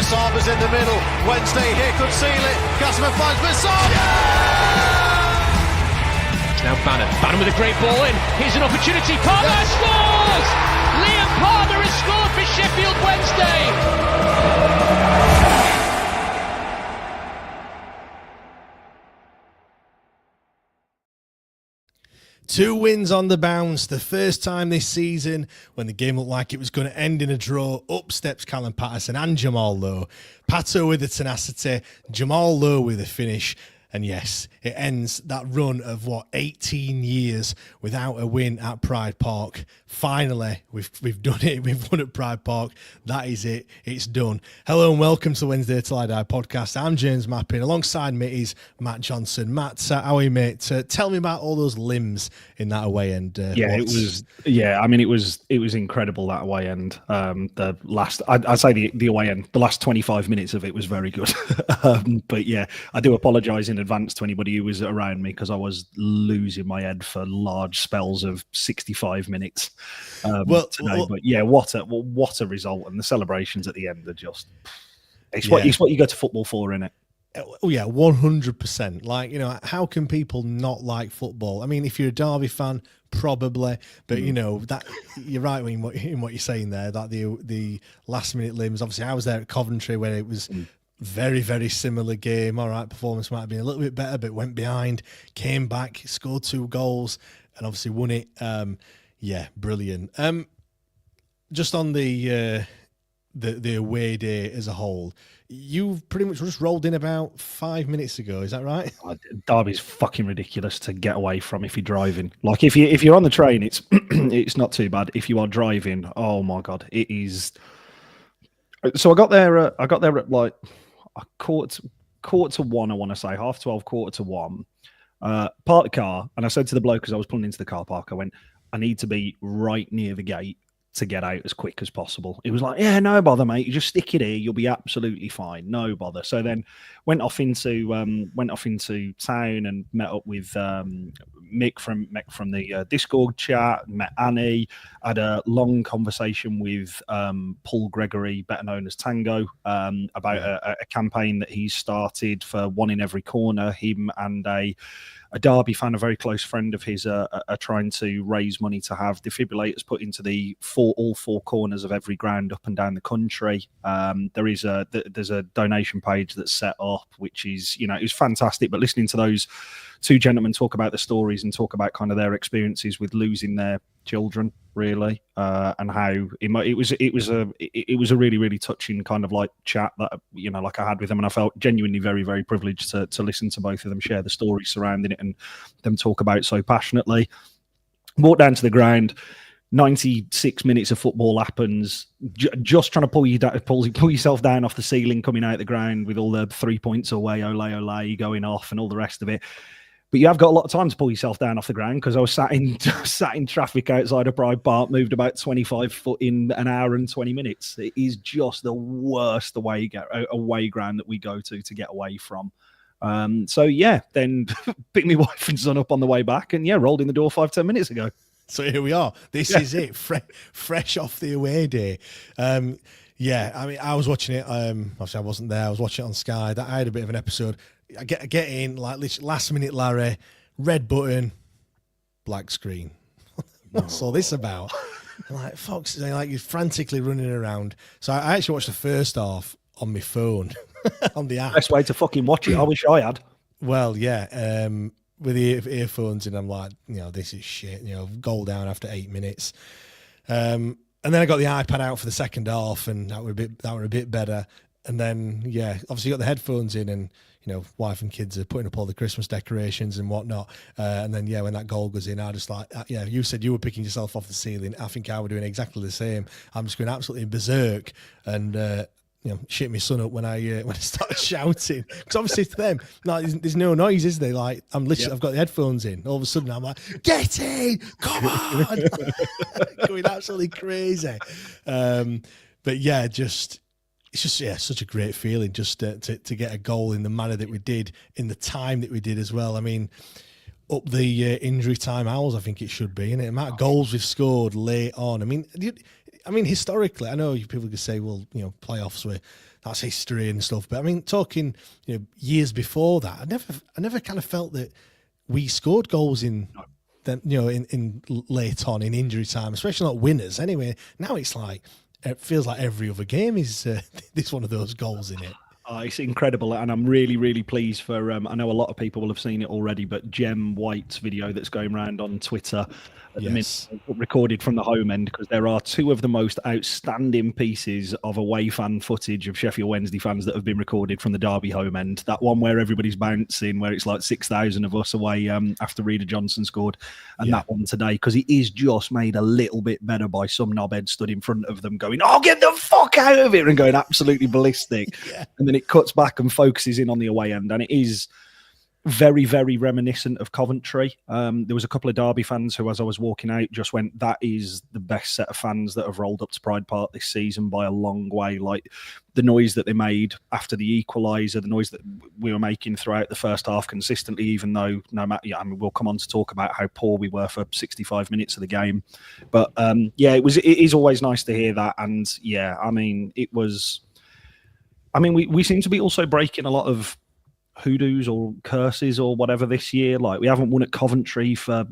Masaba's in the middle. Wednesday here could seal it. Casimir finds Masaba. Now Bannon with a great ball in. Here's an opportunity. Palmer scores! Liam Palmer has scored for Sheffield Wednesday. 2 wins on the bounce, the first time this season when the game looked like it was going to end in a draw. Up steps Callum Patterson and Jamal Lowe. Pato with the tenacity, Jamal Lowe with the finish. And yes, it ends that run of 18 years without a win at Pride Park. Finally, we've done it. We've won at Pride Park. That is it. It's done. Hello and welcome to the Wednesday Till I Die podcast. I'm James Mappin. Alongside me is Matt Johnson. Matt, how are you, mate? Tell me about all those limbs in that away end. It was incredible, that away end. The last, I'd say the away end, the last 25 minutes of it was very good. But yeah, I do apologise in advance to anybody who was around me because I was losing my head for large spells of 65 minutes today. But yeah, what a result, and the celebrations at the end are just it's what you go to football for, innit? Oh yeah, 100%. Like, how can people not like football? I mean, if you're a Derby fan, probably, but that you're right in what you're saying there. That the last minute limbs. Obviously, I was there at Coventry where it was. Very, very similar game. All right, performance might have been a little bit better, but went behind, came back, scored 2 goals, and obviously won it. Brilliant. Just on the away day as a whole, you've pretty much just rolled in about 5 minutes ago. Is that right? Derby's fucking ridiculous to get away from if you're driving. Like if you're on the train, it's it's not too bad. If you are driving, oh my god, it is. So I got there at like a quarter to 1, I want to say, 12:30, 1:45. Parked the car, and I said to the bloke as I was pulling into the car park, I went, I need to be right near the gate to get out as quick as possible. It was like, yeah, no bother, mate. You just stick it here, you'll be absolutely fine. No bother. So then went off into town and met up with Mick from the Discord chat, met Annie, had a long conversation with Paul Gregory, better known as Tango, about a campaign that he's started for one in every corner. Him and a Derby fan, a very close friend of his, are trying to raise money to have defibrillators put into all 4 corners of every ground up and down the country. There's a donation page that's set up, which is, it was fantastic. But listening to those 2 gentlemen talk about the stories and talk about kind of their experiences with losing their children, really, and how it was a really, really touching kind of like chat that like I had with them, and I felt genuinely very, very privileged to listen to both of them share the stories surrounding it and them talk about it so passionately. Walk down to the ground. 96 minutes of football happens, just trying to pull yourself down off the ceiling, coming out the ground with all the 3 points away, ole going off and all the rest of it. But you have got a lot of time to pull yourself down off the ground, because I was sat in traffic outside of Pride Park, moved about 25 foot in an hour and 20 minutes. It is just the worst away ground that we go to get away from. Then picked my wife and son up on the way back, and rolled in the door 5-10 minutes ago. So here we are. This is it, fresh off the away day. I mean, I was watching it. Obviously, I wasn't there. I was watching it on Sky. I had a bit of an episode. I get in, like, last minute Larry, red button, black screen. What's all this about? I'm like, Fox, like, you're frantically running around. So I actually watched the first half on my phone, on the app. Best way to fucking watch it. I wish I had. Well, yeah. With the earphones in, I'm like, this is shit. Goal down after 8 minutes. And then I got the iPad out for the second half, and that were a bit better. And then, obviously got the headphones in, and wife and kids are putting up all the Christmas decorations and whatnot. And then, when that goal goes in, I just like, you said you were picking yourself off the ceiling. I think I were doing exactly the same. I'm just going absolutely berserk and shit my son up when I started shouting, because obviously to them, there's no noise, is there? Like, I'm literally, I've got the headphones in. All of a sudden, I'm like, get in, come on, going absolutely crazy. But yeah, it's just such a great feeling just to get a goal in the manner that we did, in the time that we did as well. I mean, up the injury time hours, I think it should be, and the amount of goals we've scored late on. I mean, historically, I know people could say, well, playoffs were that's history and stuff. But I mean, talking years before that, I never kind of felt that we scored goals in. Then in late on in injury time, especially not winners. Anyway, now it's like it feels like every other game is this one of those goals in it. It's incredible, and I'm really, really pleased for. I know a lot of people will have seen it already, but Jem White's video that's going around on Twitter at the minute, recorded from the home end, because there are two of the most outstanding pieces of away fan footage of Sheffield Wednesday fans that have been recorded from the Derby home end. That one where everybody's bouncing, where it's like 6,000 of us away after Reader Johnson scored, and that one today, because it is just made a little bit better by some knobhead stood in front of them going, "Oh, get the fuck out of here," and going absolutely ballistic. And then it cuts back and focuses in on the away end, and it is very, very reminiscent of Coventry. There was a couple of Derby fans who, as I was walking out, just went, "That is the best set of fans that have rolled up to Pride Park this season by a long way." Like the noise that they made after the equaliser, the noise that we were making throughout the first half consistently, even though no matter, we'll come on to talk about how poor we were for 65 minutes of the game. But it is always nice to hear that. And we seem to be also breaking a lot of hoodoos or curses or whatever this year. Like, we haven't won at Coventry for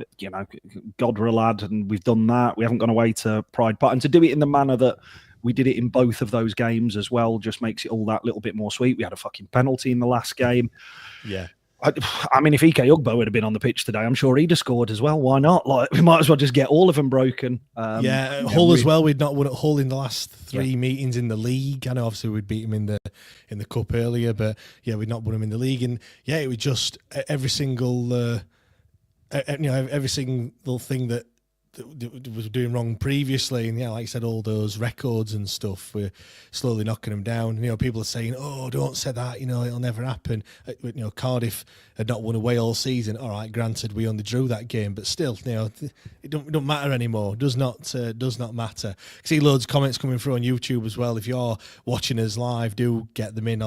Godrelad, and we've done that. We haven't gone away to Pride Park, and to do it in the manner that we did it in both of those games as well just makes it all that little bit more sweet. We had a fucking penalty in the last game. I mean, if Ike Ugbo would have been on the pitch today, I'm sure he'd have scored as well. Why not? Like, we might as well just get all of them broken. Hull as well. We'd not won at Hull in the last three meetings in the league. I know obviously we'd beat him in the cup earlier, but we'd not won him in the league. And it was just every single every single thing that was doing wrong previously, and like I said, all those records and stuff, we're slowly knocking them down. People are saying, "Oh, don't say that, it'll never happen." Cardiff had not won away all season. All right, granted, we only drew that game, but still, it don't matter anymore. Does not matter. I see loads of comments coming through on YouTube as well. If you're watching us live, do get them in.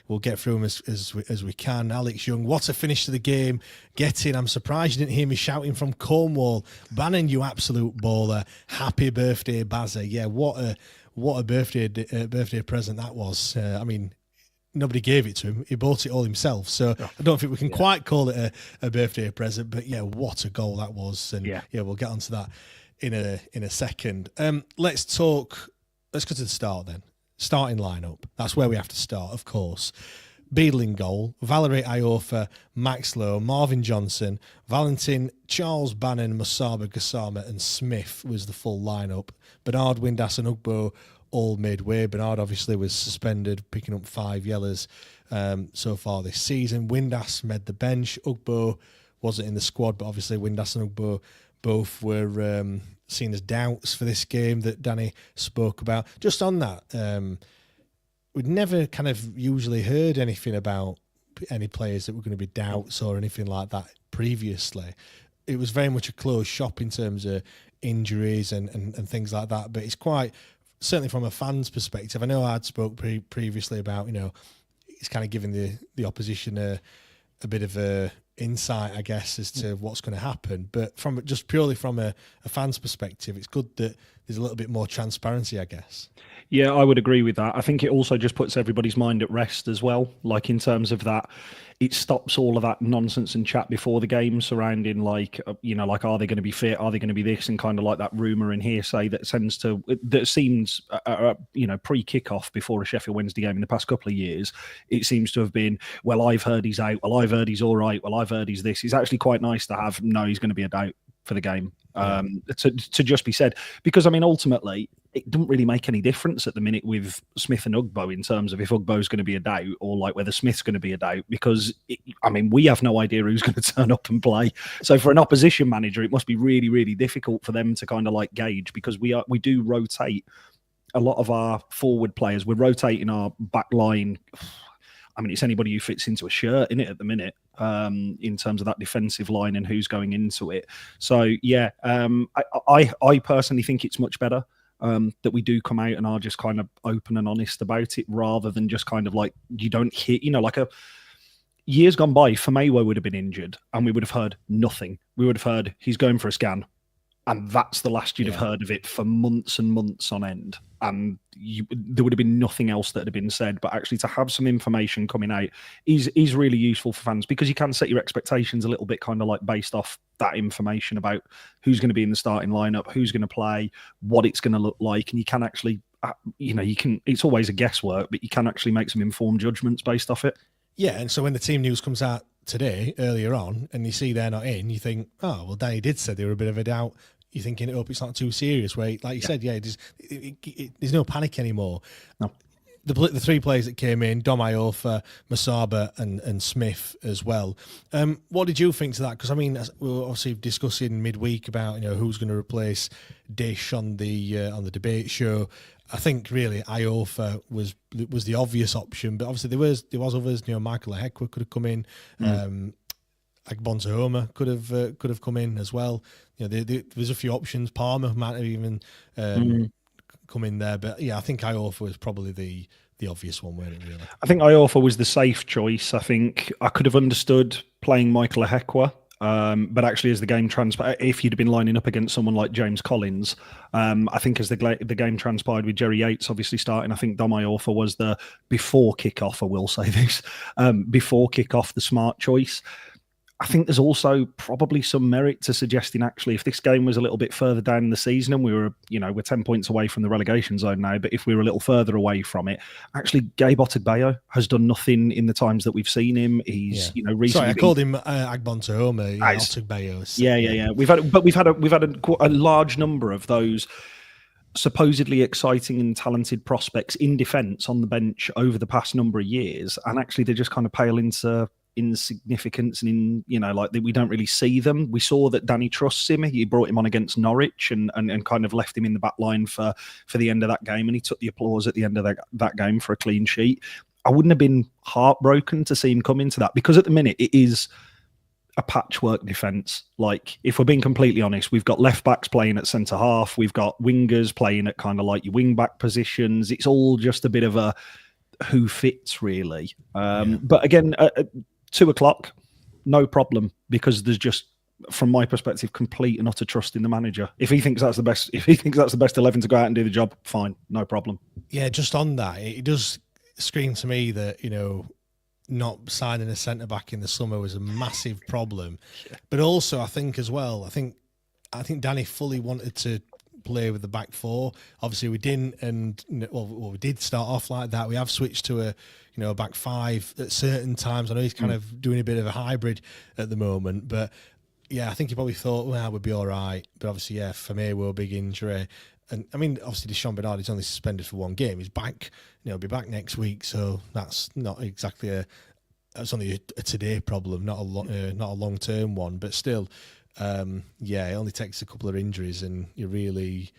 We'll get through them as we can. Alex Young, what a finish to the game. Get in. I'm surprised you didn't hear me shouting from Cornwall. Bannon, you absolute baller. Happy birthday, Bazza. Yeah, what a birthday present that was. Nobody gave it to him. He bought it all himself. So I don't think we can quite call it a birthday present, but what a goal that was. And we'll get onto that in a second. Let's go to the start then. Starting lineup. That's where we have to start, of course. Beadle in goal, Valerie Iofa, Max Lowe, Marvin Johnson, Valentin, Charles, Bannon, Musaba, Gassama and Smith was the full lineup. Bernard, Windass and Ugbo all midway. Bernard obviously was suspended, picking up 5 yellows so far this season. Windass made the bench. Ugbo wasn't in the squad, but obviously Windass and Ugbo both were seen as doubts for this game that Danny spoke about. Just on that, we'd never kind of usually heard anything about any players that were going to be doubts or anything like that previously. It was very much a closed shop in terms of injuries and things like that, but it's quite, certainly from a fan's perspective, I know I'd spoke previously about, it's kind of giving the opposition a bit of a insight, I guess, as to what's going to happen. But from just purely from a fan's perspective, it's good that there's a little bit more transparency, I guess. Yeah, I would agree with that. I think it also just puts everybody's mind at rest as well. Like, in terms of that, it stops all of that nonsense and chat before the game surrounding like, are they going to be fit? Are they going to be this? And kind of like that rumour and hearsay that seems pre-kickoff before a Sheffield Wednesday game in the past couple of years. It seems to have been, well, I've heard he's out. Well, I've heard he's all right. Well, I've heard he's this. It's actually quite nice to have, no, he's going to be a doubt for the game. To just be said, because we it doesn't really make any difference at the minute with Smith and Ugbo in terms of if Ugbo's going to be a doubt or like whether Smith's going to be a doubt, because we have no idea who's going to turn up and play. So for an opposition manager, it must be really, really difficult for them to kind of like gauge, because we do rotate a lot of our forward players. We're rotating our back line. It's anybody who fits into a shirt in it at the minute, in terms of that defensive line and who's going into it. So I personally think it's much better that we do come out and are just kind of open and honest about it, rather than just kind of like, you don't hear, years gone by, Famewo would have been injured and we would have heard nothing. We would have heard he's going for a scan. And that's the last you'd have heard of it for months and months on end. And there would have been nothing else that had been said. But actually to have some information coming out is really useful for fans, because you can set your expectations a little bit kind of like based off that information about who's going to be in the starting lineup, who's going to play, what it's going to look like. And you can actually, it's always a guesswork, but you can actually make some informed judgments based off it. Yeah, and so when the team news comes out today, earlier on, and you see they're not in, you think, oh, well, Danny did say they were a bit of a doubt. You're thinking, oh, it's not too serious. Where, like you said, there's no panic anymore. No. The three players that came in, Dom Iorfa, Masaba and Smith as well. What did you think to that? Because, I mean, we were obviously discussing midweek about, who's going to replace Dish on the debate show. I think really Iorfa was the obvious option, but obviously there was others. Michael Ahekwa could have come in. Agbonzahoma could have come in as well. There's a few options. Palmer might have even come in there, but I think Iorfa was probably the obvious one, weren't it? Really, I think Iorfa was the safe choice. I think I could have understood playing Michael Ahekwa. But actually, as the game transpired, if you'd have been lining up against someone like James Collins, I think as the game transpired with Jerry Yates obviously starting, I think Dom Iorfa was the before kickoff. I will say this before kickoff, the smart choice. I think there's also probably some merit to suggesting actually if this game was a little bit further down in the season and we were, we're 10 points away from the relegation zone now, but if we were a little further away from it, actually Gabe Otegbayo has done nothing in the times that we've seen him. He's, recently. Sorry, I called him Agbonzahoma, Otegbayo. Yeah. We've had a large number of those supposedly exciting and talented prospects in defence on the bench over the past number of years, and actually they just kind of pale into insignificance and we don't really see them. We saw that Danny trusts him. He brought him on against Norwich and kind of left him in the back line for the end of that game, and he took the applause at the end of that game for a clean sheet. I wouldn't have been heartbroken to see him come into that, because at the minute it is a patchwork defence. Like, if we're being completely honest, we've got left backs playing at centre half, we've got wingers playing at kind of like your wing back positions. It's all just a bit of a who fits really. But again, 2:00, no problem, because there's just, from my perspective, complete and utter trust in the manager. If he thinks that's the best 11 to go out and do the job, fine, no problem. Yeah, just on that, it does scream to me that not signing a centre back in the summer was a massive problem. But also, I think as well, I think Danny fully wanted to play with the back four. Obviously, we didn't, and we did start off like that. We have switched to a back five at certain times. I know he's kind of doing a bit of a hybrid at the moment, but I think he probably thought, well, we'd be all right. But obviously, Famir were a big injury, and I mean, obviously, Deshaun Bernard is only suspended for one game. He's back, he'll be back next week, so that's not exactly that's only a today problem, not a long term one, but still. It only takes a couple of injuries and you're really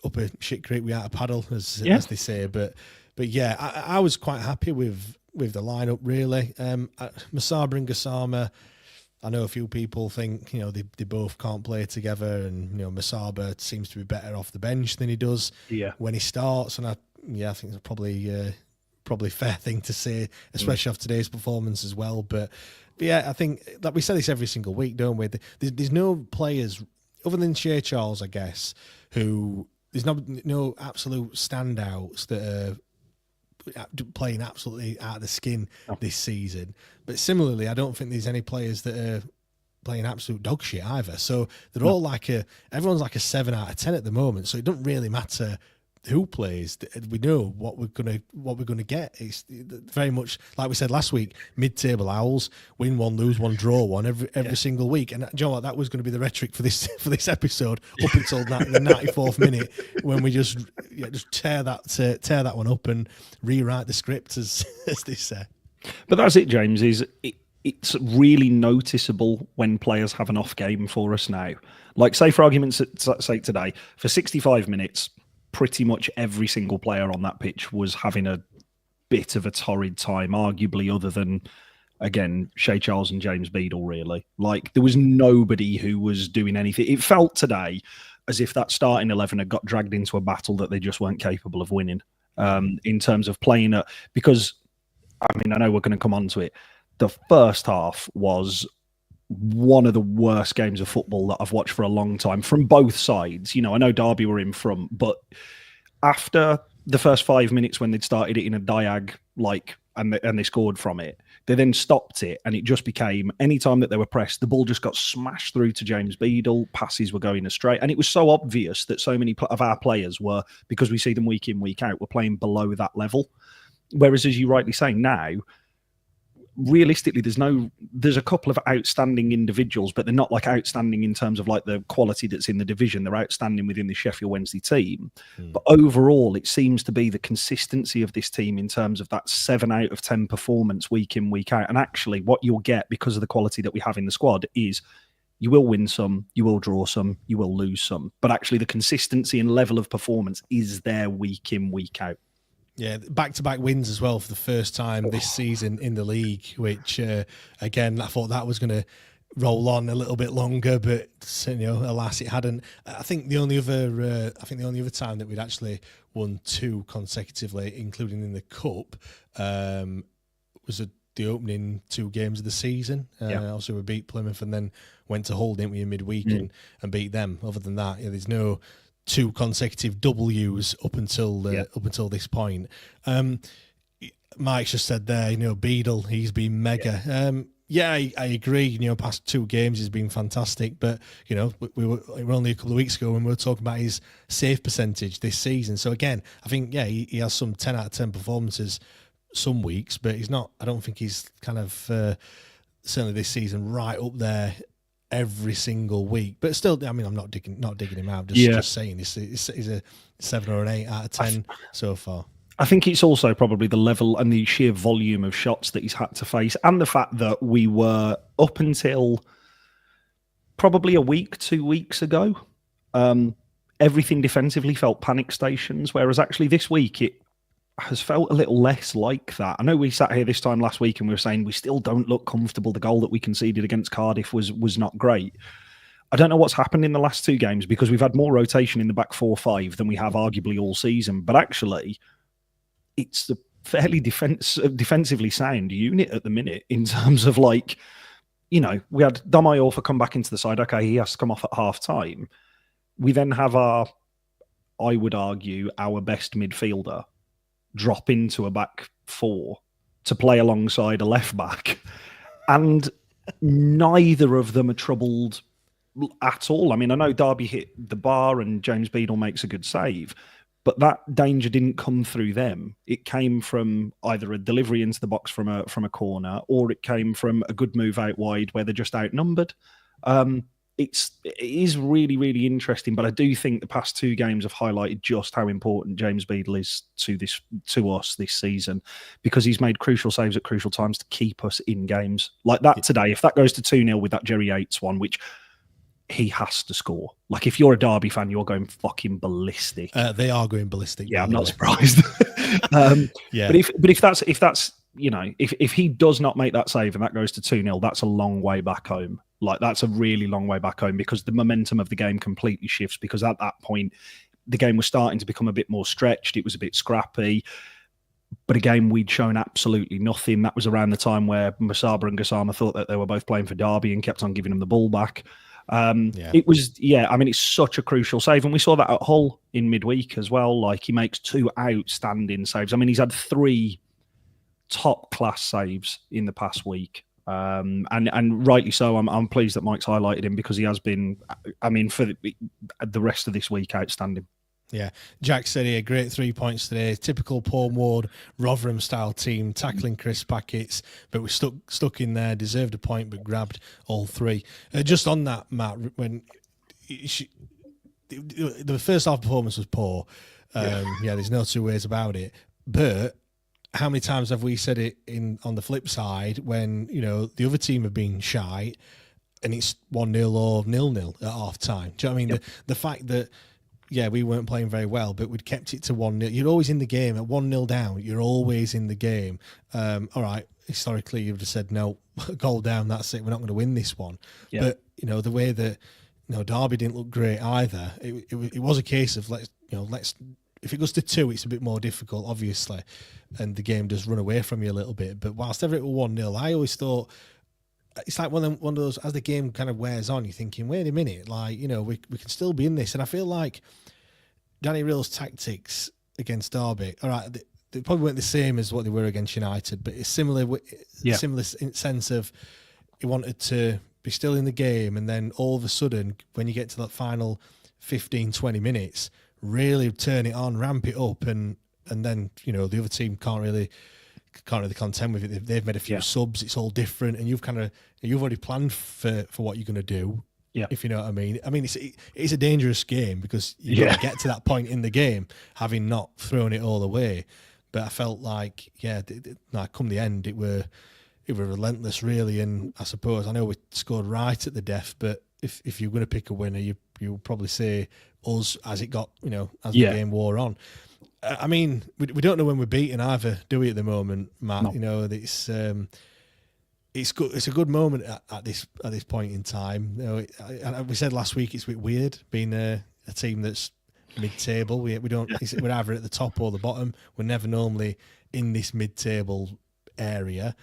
up a shit creek without a paddle, as they say. But I was quite happy with the lineup really. Masaba and Gassama, I know a few people think they both can't play together, and Masaba seems to be better off the bench than he does when he starts, and I think it's probably a fair thing to say, especially after today's performance as well. But I think, like we say this every single week, don't we? There's no players other than Chala and Charles, I guess, who there's no absolute standouts that are playing absolutely out of the skin this season. But similarly, I don't think there's any players that are playing absolute dog shit either. So they're all everyone's like a 7 out of 10 at the moment. So it doesn't really matter who plays. We know what we're gonna get. It's very much like we said last week, mid-table owls, win one, lose one, draw one every single week. And do you know what, that was going to be the rhetoric for this episode up until the 94th minute, when we just tear that one up and rewrite the script, as they say. But that's it, James. It's really noticeable when players have an off game for us now. Like, say for argument's sake today, for 65 minutes, pretty much every single player on that pitch was having a bit of a torrid time, arguably, other than, again, Shea Charles and James Beadle, really. Like, there was nobody who was doing anything. It felt today as if that starting 11 had got dragged into a battle that they just weren't capable of winning, in terms of playing it. Because, I mean, I know we're going to come on to it. The first half was one of the worst games of football that I've watched for a long time from both sides. I know Derby were in front, but after the first 5 minutes when they'd started it in a diag, and they scored from it, they then stopped it, and it just became, any time that they were pressed, the ball just got smashed through to James Beadle, passes were going astray, and it was so obvious that so many of our players were, because we see them week in, week out, were playing below that level. Whereas, as you rightly say now, realistically, there's a couple of outstanding individuals, but they're not outstanding in terms of the quality that's in the division. They're outstanding within the Sheffield Wednesday team. But overall, it seems to be the consistency of this team in terms of that 7 out of 10 performance week in, week out. And actually, what you'll get because of the quality that we have in the squad is you will win some, you will draw some, you will lose some. But actually, the consistency and level of performance is there week in, week out. Yeah, back-to-back wins as well for the first time this season in the league, which, again, I thought that was going to roll on a little bit longer, but, alas, it hadn't. I think the only other time that we'd actually won 2 consecutively, including in the Cup, was the opening 2 games of the season. Also, we beat Plymouth and then went to Hull, didn't we, in midweek and beat them. Other than that, there's no 2 consecutive W's up until this point. Mike's just said there, Beadle, he's been mega. I agree. Past 2 games he's been fantastic, but we were only a couple of weeks ago when we were talking about his save percentage this season. So again, I think he has some 10 out of 10 performances some weeks, but he's not. I don't think he's kind of certainly this season right up there every single week, but still, I mean, I'm not digging him out. Just saying, he's a 7 or an 8 out of 10 so far. I think it's also probably the level and the sheer volume of shots that he's had to face, and the fact that we were up until probably a week, 2 weeks ago, everything defensively felt panic stations, whereas actually this week it has felt a little less like that. I know we sat here this time last week and we were saying we still don't look comfortable. The goal that we conceded against Cardiff was not great. I don't know what's happened in the last 2 games because we've had more rotation in the back 4-5 than we have arguably all season. But actually, it's a fairly defensively sound unit at the minute in terms of we had Damayorfa come back into the side. Okay, he has to come off at half time. We then have I would argue, our best midfielder drop into a back 4 to play alongside a left back, and neither of them are troubled at all. I mean, I know Derby hit the bar and James Beadle makes a good save, but that danger didn't come through them. It came from either a delivery into the box from a corner, or it came from a good move out wide where they're just outnumbered. It is really, really interesting, but I do think the past 2 games have highlighted just how important James Beadle is to us this season, because he's made crucial saves at crucial times to keep us in games like that today. If that goes to 2-0 with that Jerry Yates one, which he has to score. If you're a Derby fan, you're going fucking ballistic. They are going ballistic. Yeah, I'm not surprised. But if that's if he does not make that save and that goes to 2-0, that's a long way back home. That's a really long way back home, because the momentum of the game completely shifts, because at that point, the game was starting to become a bit more stretched. It was a bit scrappy. But again, we'd shown absolutely nothing. That was around the time where Masaba and Gassama thought that they were both playing for Derby and kept on giving them the ball back. It was, I mean, it's such a crucial save. And we saw that at Hull in midweek as well. He makes 2 outstanding saves. I mean, he's had 3 top-class saves in the past week. And rightly so. I'm pleased that Mike's highlighted him, because he has been, I mean, for the rest of this week, outstanding. Yeah, Jack said here, great 3 points today. Typical Paul Ward, Rotherham style team, tackling crisp packets, but we're stuck in there. Deserved a point, but grabbed all 3. Just on that, Matt, when the first half performance was poor. There's no 2 ways about it. But how many times have we said it on the flip side when the other team have been shy and it's 1-0 or 0-0 at half time? Do you know what I mean? The fact that we weren't playing very well, but we'd kept it to 1-0. You're always in the game. At 1-0 down, you're always in the game. All right, historically, you would have said, no, goal down, that's it. We're not going to win this one. Yeah. But, the way that, Derby didn't look great either. It was a case of, let's if it goes to 2, it's a bit more difficult, obviously, and the game does run away from you a little bit. But whilst ever it was 1-0, I always thought it's like one of those, as the game kind of wears on, you're thinking, wait a minute, like, we can still be in this. And I feel like Danny Rill's tactics against Derby, all right, they probably weren't the same as what they were against United, but it's similar in sense of he wanted to be still in the game, and then all of a sudden, when you get to that final 15, 20 minutes, really turn it on, ramp it up, and then, the other team can't really contend with it. They've made a few subs, it's all different, and you've already planned for what you're going to do. Yeah, if you know what I mean. I mean, it's a dangerous game because you got to get to that point in the game, having not thrown it all away. But I felt like, come the end, it were relentless, really. And I suppose, I know we scored right at the death, but if you're going to pick a winner, you'll probably say us as it got, as the game wore on. I mean, we don't know when we're beaten either, do we, at the moment, Matt? No. It's good. It's a good moment at this point in time. We said last week it's a bit weird being a team that's mid-table. We don't. We're either at the top or the bottom. We're never normally in this mid-table area,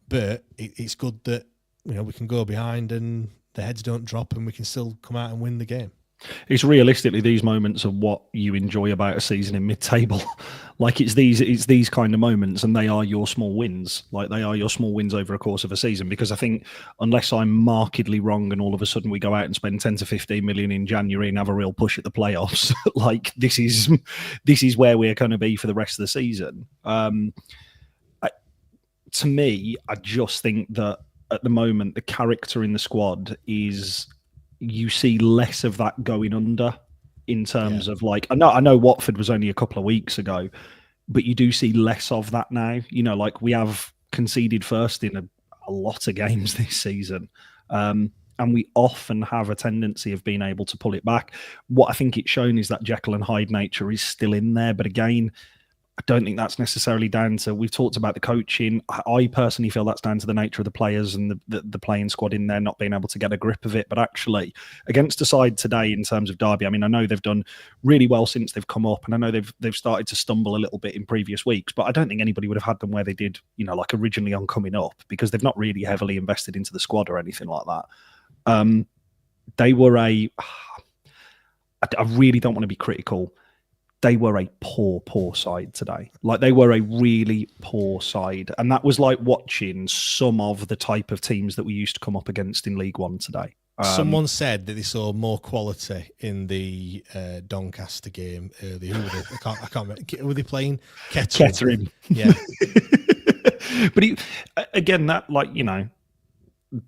but it's good that we can go behind and the heads don't drop, and we can still come out and win the game. It's realistically these moments of what you enjoy about a season in mid-table. Like it's these kind of moments, and they are your small wins. Like they are your small wins over a course of a season. Because I think unless I'm markedly wrong, and all of a sudden we go out and spend 10 to 15 million in January and have a real push at the playoffs, like this is where we're going to be for the rest of the season. To me, I just think that at the moment the character in the squad is. You see less of that going under in terms of like, I know Watford was only a couple of weeks ago, but you do see less of that now. Like we have conceded first in a lot of games this season. And we often have a tendency of being able to pull it back. What I think it's shown is that Jekyll and Hyde nature is still in there. But again, I don't think that's necessarily down to, we've talked about the coaching. I personally feel that's down to the nature of the players and the playing squad in there not being able to get a grip of it. But actually, against a side today in terms of Derby, I mean, I know they've done really well since they've come up, and I know they've started to stumble a little bit in previous weeks, but I don't think anybody would have had them where they did, like originally on coming up, because they've not really heavily invested into the squad or anything like that. They were I really don't want to be critical. They were a poor side today. Like they were a really poor side. And that was like watching some of the type of teams that we used to come up against in League One today. Someone said that they saw more quality in the Doncaster game earlier. Who were they? I can't remember. Were they playing? Kettering. Yeah. But again, that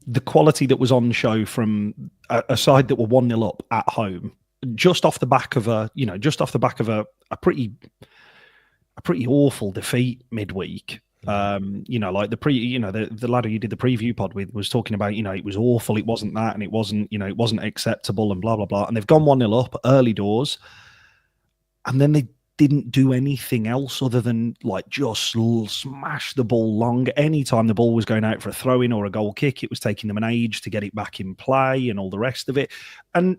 the quality that was on show from a side that were 1-0 up at home, just off the back of a pretty awful defeat midweek. The lad who you did the preview pod with was talking about, it was awful, it wasn't that, and it wasn't acceptable, and blah blah blah. And they've gone 1-0 up early doors, and then they didn't do anything else other than just smash the ball long. Anytime the ball was going out for a throw-in or a goal kick, it was taking them an age to get it back in play and all the rest of it. And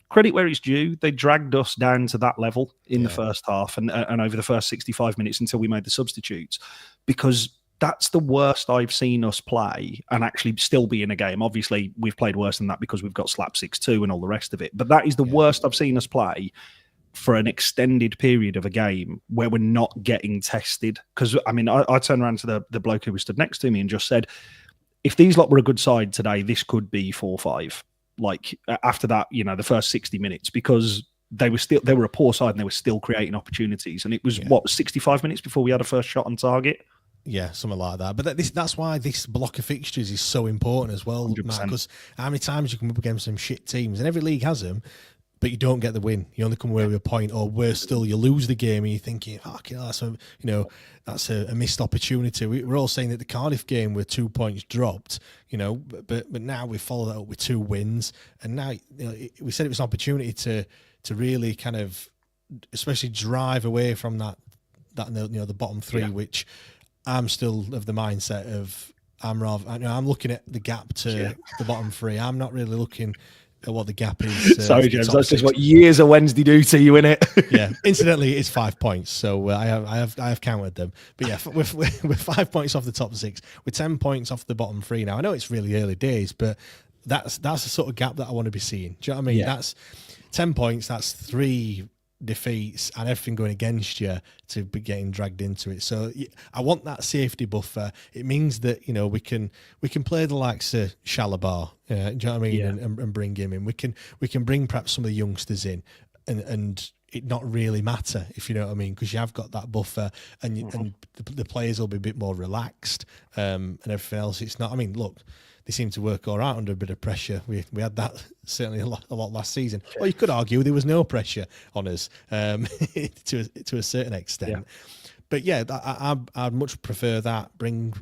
credit where it's due, they dragged us down to that level in the first half and over the first 65 minutes until we made the substitutes, because that's the worst I've seen us play and actually still be in a game. Obviously, we've played worse than that because we've got slapped 6-2 and all the rest of it. But that is the worst I've seen us play for an extended period of a game where we're not getting tested. Because, I mean, I turned around to the bloke who was stood next to me and just said, if these lot were a good side today, this could be 4-5. After that, the first 60 minutes, because they were a poor side and they were still creating opportunities. And it was 65 minutes before we had a first shot on target. Yeah, something like that. But that's why this block of fixtures is so important as well, because how many times you come up against some shit teams, and every league has them, but you don't get the win. You only come away with a point, or worse still, you lose the game and you're thinking, that's a missed opportunity. We're all saying that the Cardiff game were 2 points dropped, but now we follow that up with 2 wins, and now we said it was an opportunity to really kind of, especially drive away from that the bottom 3, which I'm still of the mindset of I'm looking at the gap to the bottom 3. I'm not really looking what the gap is. Sorry, the James. top That's six. just what years of Wednesday do to you, innit? Yeah. Incidentally, it's 5 points, so I have counted them. But yeah, we're 5 points off the top six. We're 10 points off the bottom three now. I know it's really early days, but that's the sort of gap that I want to be seeing. Do you know what I mean? Yeah. That's 10 points. That's 3 defeats and everything going against you to be getting dragged into it. So I want that safety buffer. It means that, you know, we can play the likes of Shalabar, do you know what I mean, Yeah. and bring him in. We can bring perhaps some of the youngsters in and it not really matter, if you know what I mean, because you have got that buffer and and the players will be a bit more relaxed and everything else. It's not. I mean, look. They seem to work all right under a bit of pressure. We had that certainly a lot last season. Well, you could argue there was no pressure on us to a certain extent. Yeah. But yeah, I'd much prefer that. Bring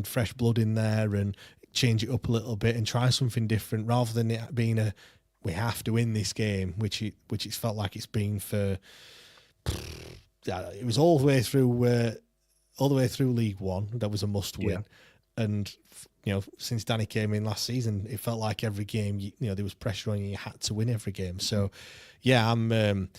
fresh blood in there and change it up a little bit and try something different rather than it being we have to win this game, which it's felt like it's been for. It was all the way through League One. That was a must win, and. You know, since Danny came in last season, it felt like every game, you know, there was pressure on you. You had to win every game. So, yeah, I'm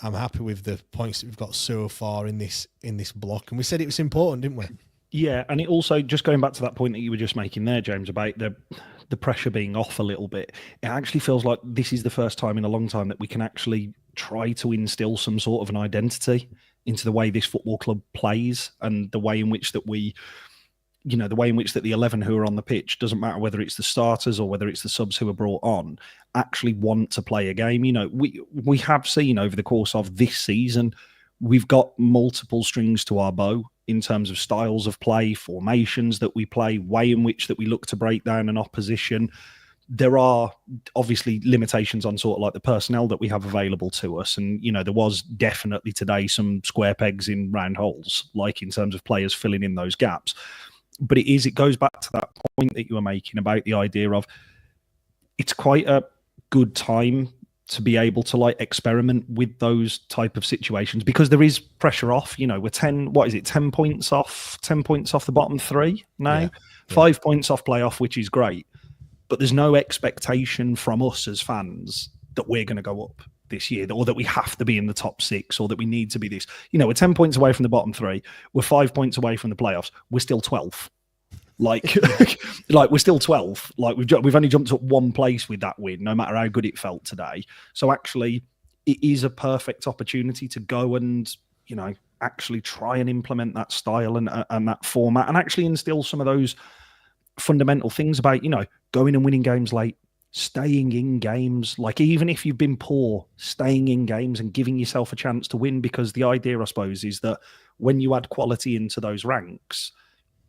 happy with the points that we've got so far in this block. And we said it was important, didn't we? Yeah, and it also, just going back to that point that you were just making there, James, about the pressure being off a little bit, it actually feels like this is the first time in a long time that we can actually try to instill some sort of an identity into the way this football club plays and the way in which that we... You know, the way in which that the 11 who are on the pitch, doesn't matter whether it's the starters or whether it's the subs who are brought on, actually want to play a game. You know, we have seen over the course of this season, we've got multiple strings to our bow in terms of styles of play, formations that we play, way in which that we look to break down an opposition. There are obviously limitations on sort of like the personnel that we have available to us. And, you know, there was definitely today some square pegs in round holes, like in terms of players filling in those gaps. But it goes back to that point that you were making about the idea of it's quite a good time to be able to like experiment with those type of situations because there is pressure off. You know, we're 10 points off the bottom three now, Yeah. 5 points off playoff, which is great. But there's no expectation from us as fans that we're going to go up this year, or that we have to be in the top six, or that we need to be this. You know, we're 10 points away from the bottom three. We're 5 points away from the playoffs. We're still 12th. Like we're still 12th. Like we've only jumped up one place with that win, no matter how good it felt today. So actually, it is a perfect opportunity to go and, you know, actually try and implement that style and that format, and actually instill some of those fundamental things about, you know, going and winning games late, staying in games, like even if you've been poor, staying in games and giving yourself a chance to win, because the idea, I suppose, is that when you add quality into those ranks,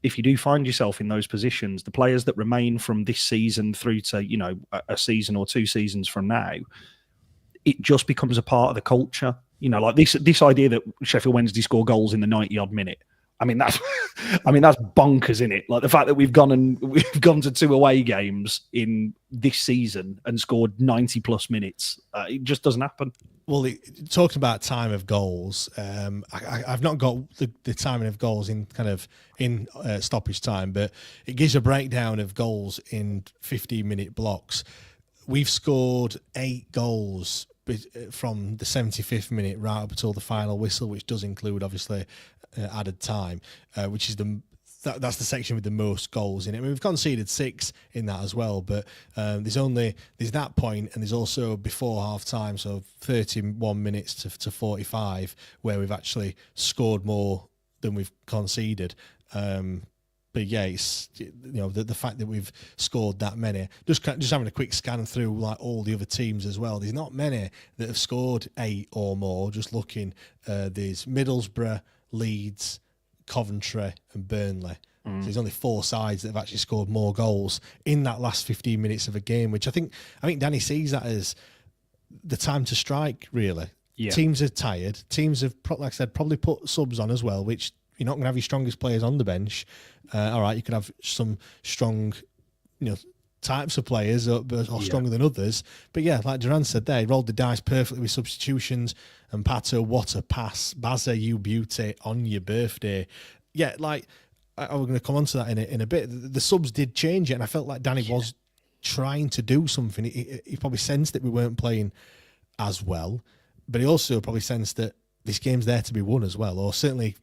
if you do find yourself in those positions, the players that remain from this season through to, you know, a season or 2 seasons from now, it just becomes a part of the culture. You know, like this idea that Sheffield Wednesday score goals in the 90-odd minute. I mean, that's bonkers, isn't it? Like the fact that we've gone to 2 away games in this season and scored 90+ minutes. It just doesn't happen. Well, talking about time of goals, I've not got the timing of goals in stoppage time, but it gives a breakdown of goals in 15-minute blocks. We've scored 8 goals from the 75th minute right up until the final whistle, which does include obviously added time, which is that's the section with the most goals in it. I mean, we've conceded 6 in that as well, but there's that point, and there's also before half time, so 31 minutes to 45, where we've actually scored more than we've conceded. But yeah, it's, you know, the fact that we've scored that many. Just having a quick scan through like all the other teams as well. There's not many that have scored 8 or more. Just looking, there's Middlesbrough, Leeds, Coventry and Burnley. So there's only 4 sides that have actually scored more goals in that last 15 minutes of a game, which I think Danny sees that as the time to strike, really. Yeah. Teams are tired. Teams have, like I said, probably put subs on as well, which you're not going to have your strongest players on the bench. All right, you could have some strong, you know, types of players or stronger than others. But yeah, like Duran said there, he rolled the dice perfectly with substitutions. And Pato, what a pass. Bazza, you beauty, on your birthday. Yeah, like, we're going to come on to that in a bit. The subs did change it, and I felt like Danny was trying to do something. He probably sensed that we weren't playing as well, but he also probably sensed that this game's there to be won as well, or certainly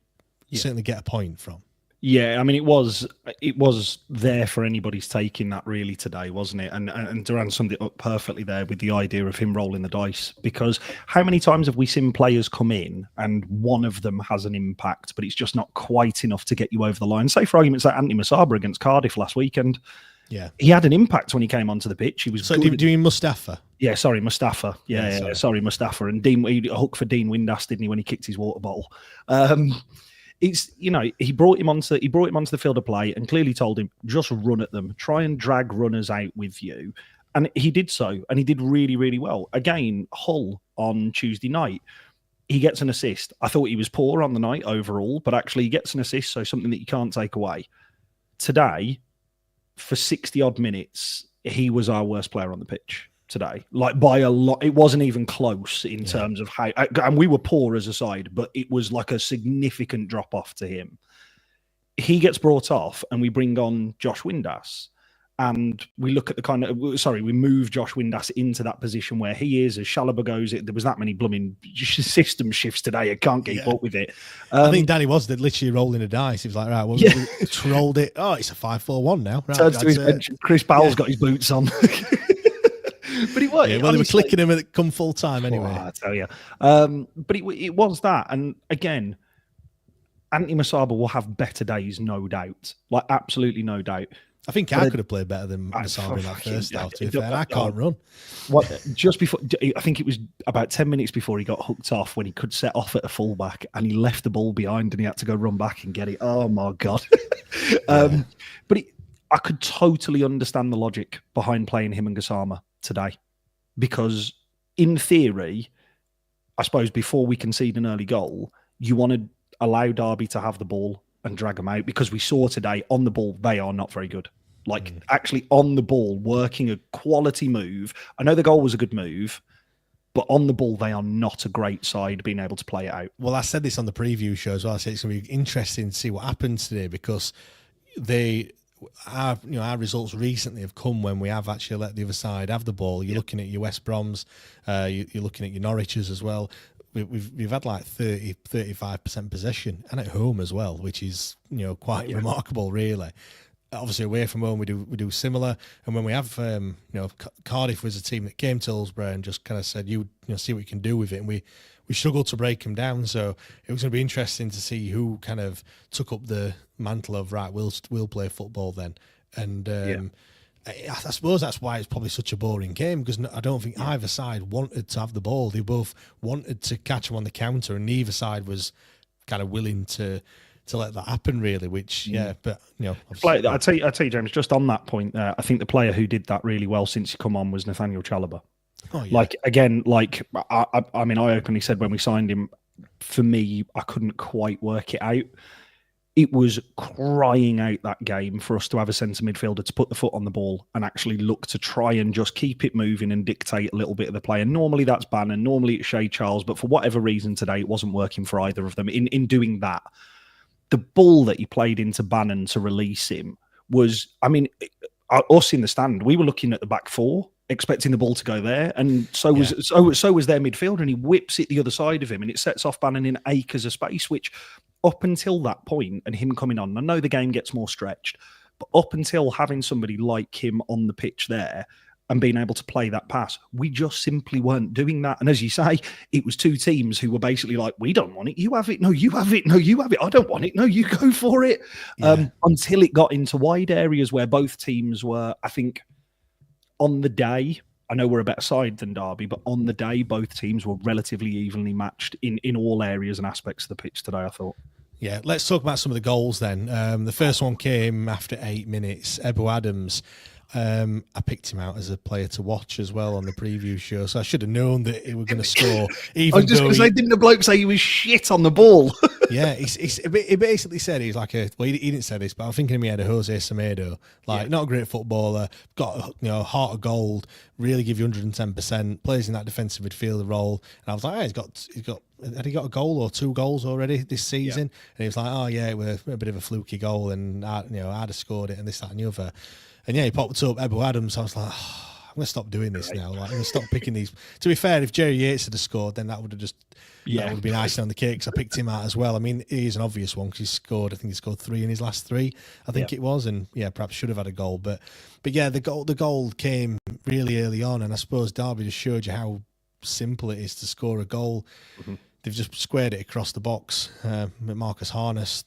get a point from. Yeah, I mean, it was there for anybody's taking that really today, wasn't it? And Duran summed it up perfectly there with the idea of him rolling the dice. Because how many times have we seen players come in and one of them has an impact, but it's just not quite enough to get you over the line? Say, for argument's sake, Anthony Masaba against Cardiff last weekend. Yeah, he had an impact when he came onto the pitch. He was. So do you mean Mustafa? Yeah, sorry, Mustafa. Sorry, Mustafa. And he hooked for Dean Windass, didn't he, when he kicked his water bottle? It's, he brought him onto the field of play and clearly told him, just run at them, try and drag runners out with you. And he did so, and he did really, really well. Again, Hull on Tuesday night, he gets an assist. I thought he was poor on the night overall, but actually he gets an assist, so something that you can't take away. Today, for 60 odd minutes, he was our worst player on the pitch today, like by a lot. It wasn't even close in terms of how, and we were poor as a side, but it was like a significant drop off to him. He gets brought off and we bring on Josh Windass, and we look at we move Josh Windass into that position where he is, as Chalobah goes. There was that many blooming system shifts today, I can't keep up with it. I think Danny was literally rolling a dice. He was like, right, well, we rolled it. Oh, it's a 5-4-1 now. Right, turns to his bench. Chris Powell's got his boots on. But it was. Yeah, well, they were clicking him at come full time anyway. I tell you. But it was that. And again, Anthony Masaba will have better days, no doubt. Like, absolutely no doubt. I think I could have played better than Masaba in that first half, to be fair. I can't run. Just before, I think it was about 10 minutes before he got hooked off, when he could set off at a fullback and he left the ball behind and he had to go run back and get it. Oh, my God. But I could totally understand the logic behind playing him and Gassama today, because in theory, I suppose before we concede an early goal, you want to allow Derby to have the ball and drag them out, because we saw today on the ball they are not very good. Like, actually on the ball, working a quality move. I know the goal was a good move, but on the ball they are not a great side being able to play it out. Well, I said this on the preview show as well. I said it's going to be interesting to see what happens today, because our results recently have come when we have actually let the other side have the ball. You're looking at your West Broms, you're looking at your Norwiches as well. We've had like 35% possession, and at home as well, which is quite remarkable, really. Obviously, away from home we do similar, and when we have Cardiff was a team that came to Hillsborough and just kind of said see what you can do with it, and we struggled to break them down. So it was going to be interesting to see who kind of took up the mantle of, right, we'll play football then. And I suppose that's why it's probably such a boring game, because I don't think either side wanted to have the ball. They both wanted to catch them on the counter, and neither side was kind of willing to let that happen, really. Which, but I tell you, James, just on that point there, I think the player who did that really well since he come on was Nathaniel Chalobah. Oh, yeah. I mean, I openly said when we signed him, for me, I couldn't quite work it out. It was crying out that game for us to have a centre midfielder to put the foot on the ball and actually look to try and just keep it moving and dictate a little bit of the play. And normally that's Bannon, normally it's Chala and Charles, but for whatever reason today, it wasn't working for either of them. In doing that, the ball that he played into Bannon to release him was, I mean, us in the stand, we were looking at the back four, expecting the ball to go there, and so was their midfielder, and he whips it the other side of him, and it sets off Bannon in acres of space, which up until that point and him coming on, I know the game gets more stretched, but up until having somebody like him on the pitch there and being able to play that pass, we just simply weren't doing that. And as you say, it was two teams who were basically like, we don't want it, you have it, no, you have it, no, you have it, I don't want it, no, you go for it. Until it got into wide areas where both teams were, I think, on the day, I know we're a better side than Derby, but on the day, both teams were relatively evenly matched in all areas and aspects of the pitch today, I thought. Yeah, let's talk about some of the goals then. The first one came after 8 minutes. Ebou Adams, I picked him out as a player to watch as well on the preview show, so I should have known that he was going to score. Even I was just going to say, didn't the bloke say he was shit on the ball? Yeah, he basically said he's like he didn't say this, but I'm thinking in my head of Jose Semedo, not a great footballer, got heart of gold, really give you 110%, plays in that defensive midfielder role, and I was like, had he got a goal or 2 goals already this season? And he was like, oh yeah, it was a bit of a fluky goal, and I'd have scored it, and this, that, and the other. And yeah, he popped up Ebbo Adams. I was like, I'm going to stop doing this now. Like, I'm going to stop picking these. To be fair, if Jerry Yates had scored, then that would have just that would have been icing on the cake, because I picked him out as well. I mean, he is an obvious one because I think he scored 3 in his last 3, I think it was, and yeah, perhaps should have had a goal. But yeah, the goal came really early on, and I suppose Derby just showed you how simple it is to score a goal. Mm-hmm. They've just squared it across the box. Marcus Harness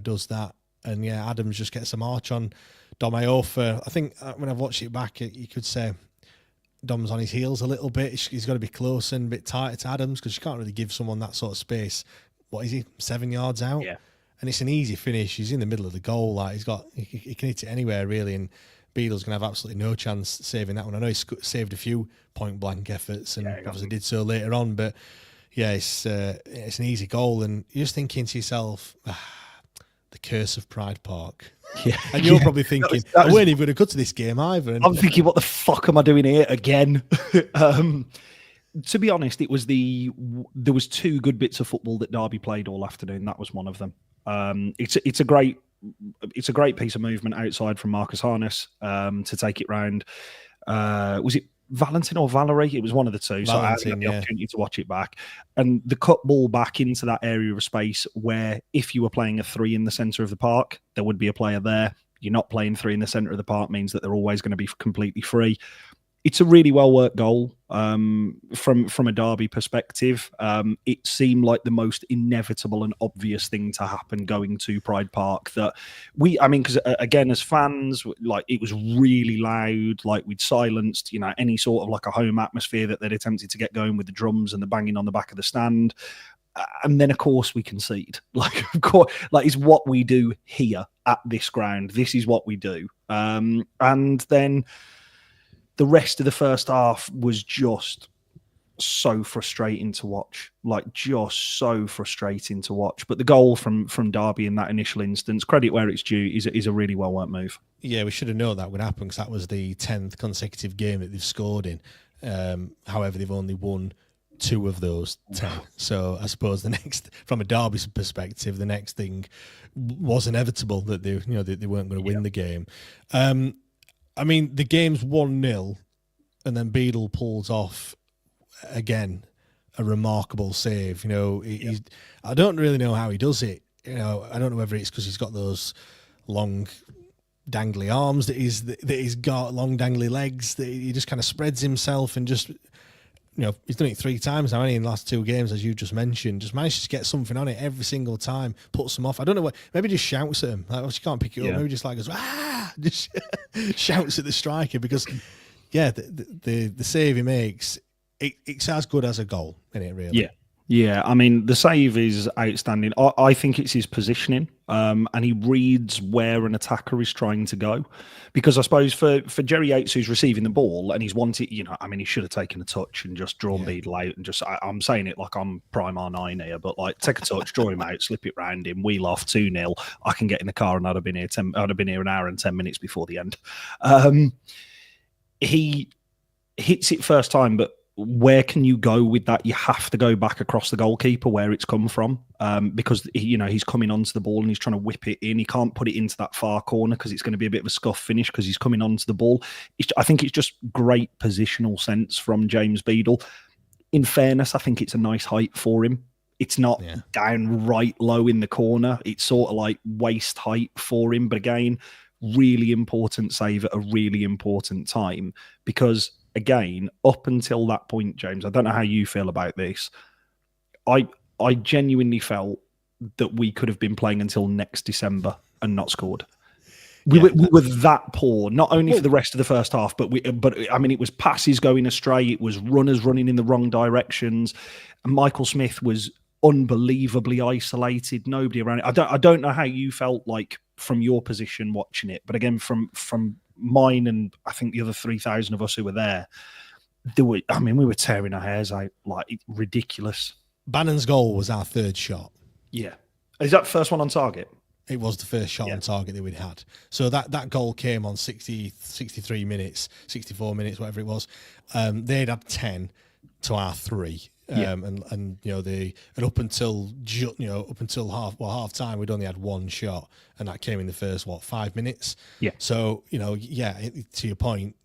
does that, and yeah, Adams just gets a march on Dom Aofa. I think when I've watched it back, you could say Dom's on his heels a little bit. He's got to be close and a bit tighter to Adams, because you can't really give someone that sort of space. What is he, 7 yards out? Yeah. And it's an easy finish. He's in the middle of the goal. Like he can hit it anywhere really, and Beadle's going to have absolutely no chance saving that one. I know he's saved a few point blank efforts, and obviously did so later on. But yeah, it's an easy goal, and you're just thinking to yourself, the curse of Pride Park. Yeah. And you're probably thinking, I weren't even going to cut to this game either. And I'm thinking, what the fuck am I doing here again? To be honest, there was 2 good bits of football that Derby played all afternoon. That was one of them. It's a great piece of movement outside from Marcus Harness to take it round. Was it Valentin or Valerie? It was one of the two. So I had the opportunity to watch it back. And the cut ball back into that area of space where if you were playing a 3 in the centre of the park, there would be a player there. You're not playing 3 in the centre of the park means that they're always going to be completely free. It's a really well-worked goal from a Derby perspective. It seemed like the most inevitable and obvious thing to happen going to Pride Park. Because again, as fans, like, it was really loud. Like, we'd silenced, any sort of like a home atmosphere that they'd attempted to get going with the drums and the banging on the back of the stand. And then, of course, we concede. Like, of course, like, it's what we do here at this ground. This is what we do. And then the rest of the first half was just so frustrating to watch. Like, just so frustrating to watch. But the goal from Derby in that initial instance, credit where it's due, is a really well-worked move. Yeah, we should have known that would happen, because that was the 10th consecutive game that they've scored in. However, they've only won 2 of those 10. So I suppose the next, from a Derby perspective, the next thing was inevitable, that they weren't going to win the game. I mean, the game's 1-0, and then Beadle pulls off, again, a remarkable save. I don't really know how he does it. I don't know whether it's because he's got those long, dangly arms that he's got, long, dangly legs, that he just kind of spreads himself and just, he's done it 3 times now, in the last 2 games, as you just mentioned. Just manages to get something on it every single time, puts them off. I don't know what, maybe just shouts at him. Like, she can't pick it up. Maybe just like goes, just shouts at the striker, because, the save he makes, it's as good as a goal, isn't it, really? Yeah. Yeah, I mean, the save is outstanding. I think it's his positioning, and he reads where an attacker is trying to go. Because I suppose for Jerry Yates, who's receiving the ball, and he's wanted, he should have taken a touch and just drawn Beadle out, and I'm saying it like I'm prime R9 here, but like, take a touch, draw him out, slip it round him, wheel off 2-0. I can get in the car, and I'd have been here an hour and 10 minutes before the end. He hits it first time, but where can you go with that? You have to go back across the goalkeeper where it's come from, because he's coming onto the ball and he's trying to whip it in. He can't put it into that far corner because it's going to be a bit of a scuff finish because he's coming onto the ball. I think it's just great positional sense from James Beadle. In fairness, I think it's a nice height for him. It's not down right low in the corner. It's sort of like waist height for him. But again, really important save at a really important time, because again, up until that point, James, I don't know how you feel about this. I genuinely felt that we could have been playing until next December and not scored. We were that poor, not only for the rest of the first half, but it was passes going astray. It was runners running in the wrong directions. And Michael Smith was unbelievably isolated. Nobody around it. I don't know how you felt like from your position watching it, but again, from mine and I think the other 3,000 of us who were there, we were tearing our hairs out, like, ridiculous. Bannon's goal was our 3rd shot. Yeah. Is that the first one on target? It was the first shot on target that we'd had. So that goal came on 63 minutes, 64 minutes, whatever it was. They'd had 10 to our 3. and up until half time, we'd only had one shot, and that came in the first 5 minutes. Yeah. So to your point,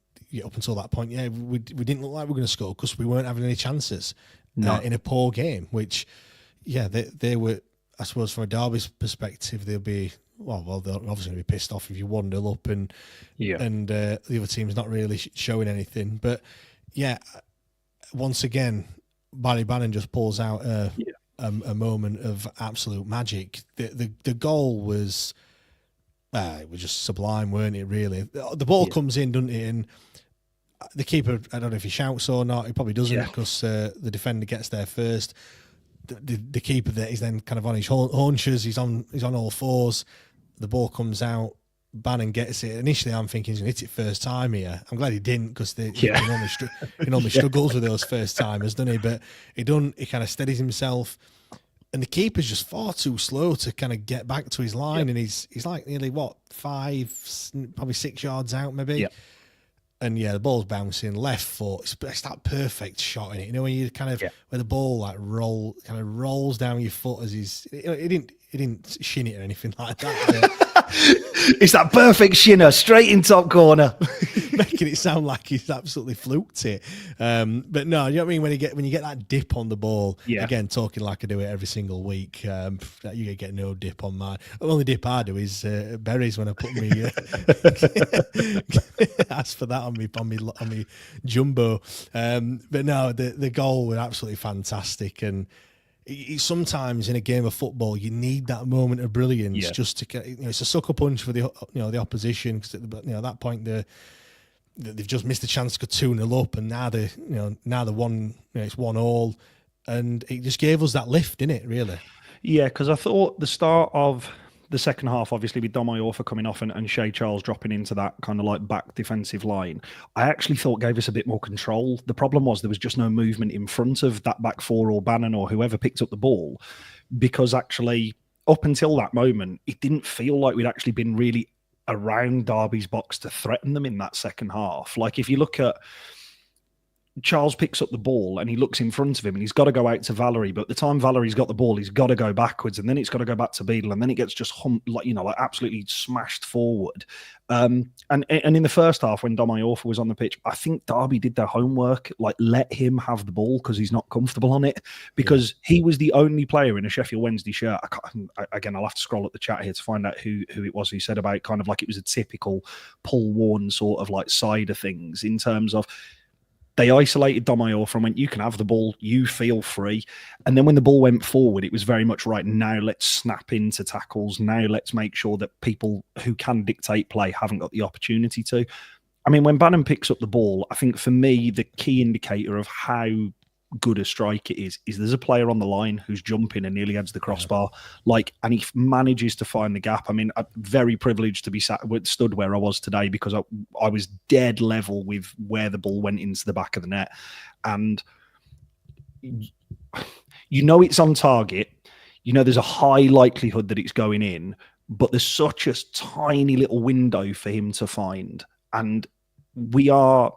up until that point, we didn't look like we were going to score because we weren't having any chances in a poor game. Which, they were. I suppose from a Derby's perspective, they'll be they're obviously going to be pissed off if you 1-0 up and the other team's not really showing anything. But once again, Barry Bannon just pulls out a moment of absolute magic. The goal was it was just sublime, weren't it? Really, the ball comes in, doesn't it? And the keeper, I don't know if he shouts or not. He probably doesn't because the defender gets there first. The keeper there is then kind of on his haunches. He's on all fours. The ball comes out. Bannon gets it. Initially, I'm thinking he's going to hit it first time here. I'm glad he didn't because he normally struggles with those first timers, doesn't he? But he kind of steadies himself, and the keeper's just far too slow to kind of get back to his line, and he's like nearly 5, probably 6 yards out, maybe. Yeah. And the ball's bouncing left foot. It's that perfect shot in it. When you kind of where the ball rolls down your foot as he didn't shin it or anything like that. It's that perfect shinner straight in top corner, making it sound like he's absolutely fluked it. But no, you know what I mean. When you get that dip on the ball, again, talking like I do it every single week, you get no dip on mine. The only dip I do is berries when I put me. Ask for that on me jumbo. But no, the goal was absolutely fantastic, and sometimes in a game of football you need that moment of brilliance just to it's a sucker punch for the opposition, because at that point they've just missed a chance to go 2-0 up, and now the one it's 1-1, and it just gave us that lift, didn't it, really? Because I thought the start of the second half, obviously with Domai coming off and Shea Charles dropping into that kind of like back defensive line, I actually thought gave us a bit more control. The problem was there was just no movement in front of that back four or Bannon or whoever picked up the ball, because actually up until that moment, it didn't feel like we'd actually been really around Derby's box to threaten them in that second half. Like if you look at Charles picks up the ball and he looks in front of him and he's got to go out to Valerie, but the time Valerie's got the ball, he's got to go backwards, and then it's got to go back to Beadle, and then it gets just absolutely smashed forward. And in the first half, when Domai was on the pitch, I think Derby did their homework, like let him have the ball because he's not comfortable on it, because he was the only player in a Sheffield Wednesday shirt. Again, I'll have to scroll up the chat here to find out who it was who said about kind of like it was a typical Paul Warren sort of like side of things, in terms of they isolated Domai and went, you can have the ball, you feel free. And then when the ball went forward, it was very much right, now let's snap into tackles. Now let's make sure that people who can dictate play haven't got the opportunity to. I mean, when Bannon picks up the ball, I think for me, the key indicator of how good a strike it is there's a player on the line who's jumping and nearly heads the crossbar, and he manages to find the gap. I mean, I'm very privileged to be stood where I was today, because I was dead level with where the ball went into the back of the net, and it's on target. There's a high likelihood that it's going in, but there's such a tiny little window for him to find, and we are,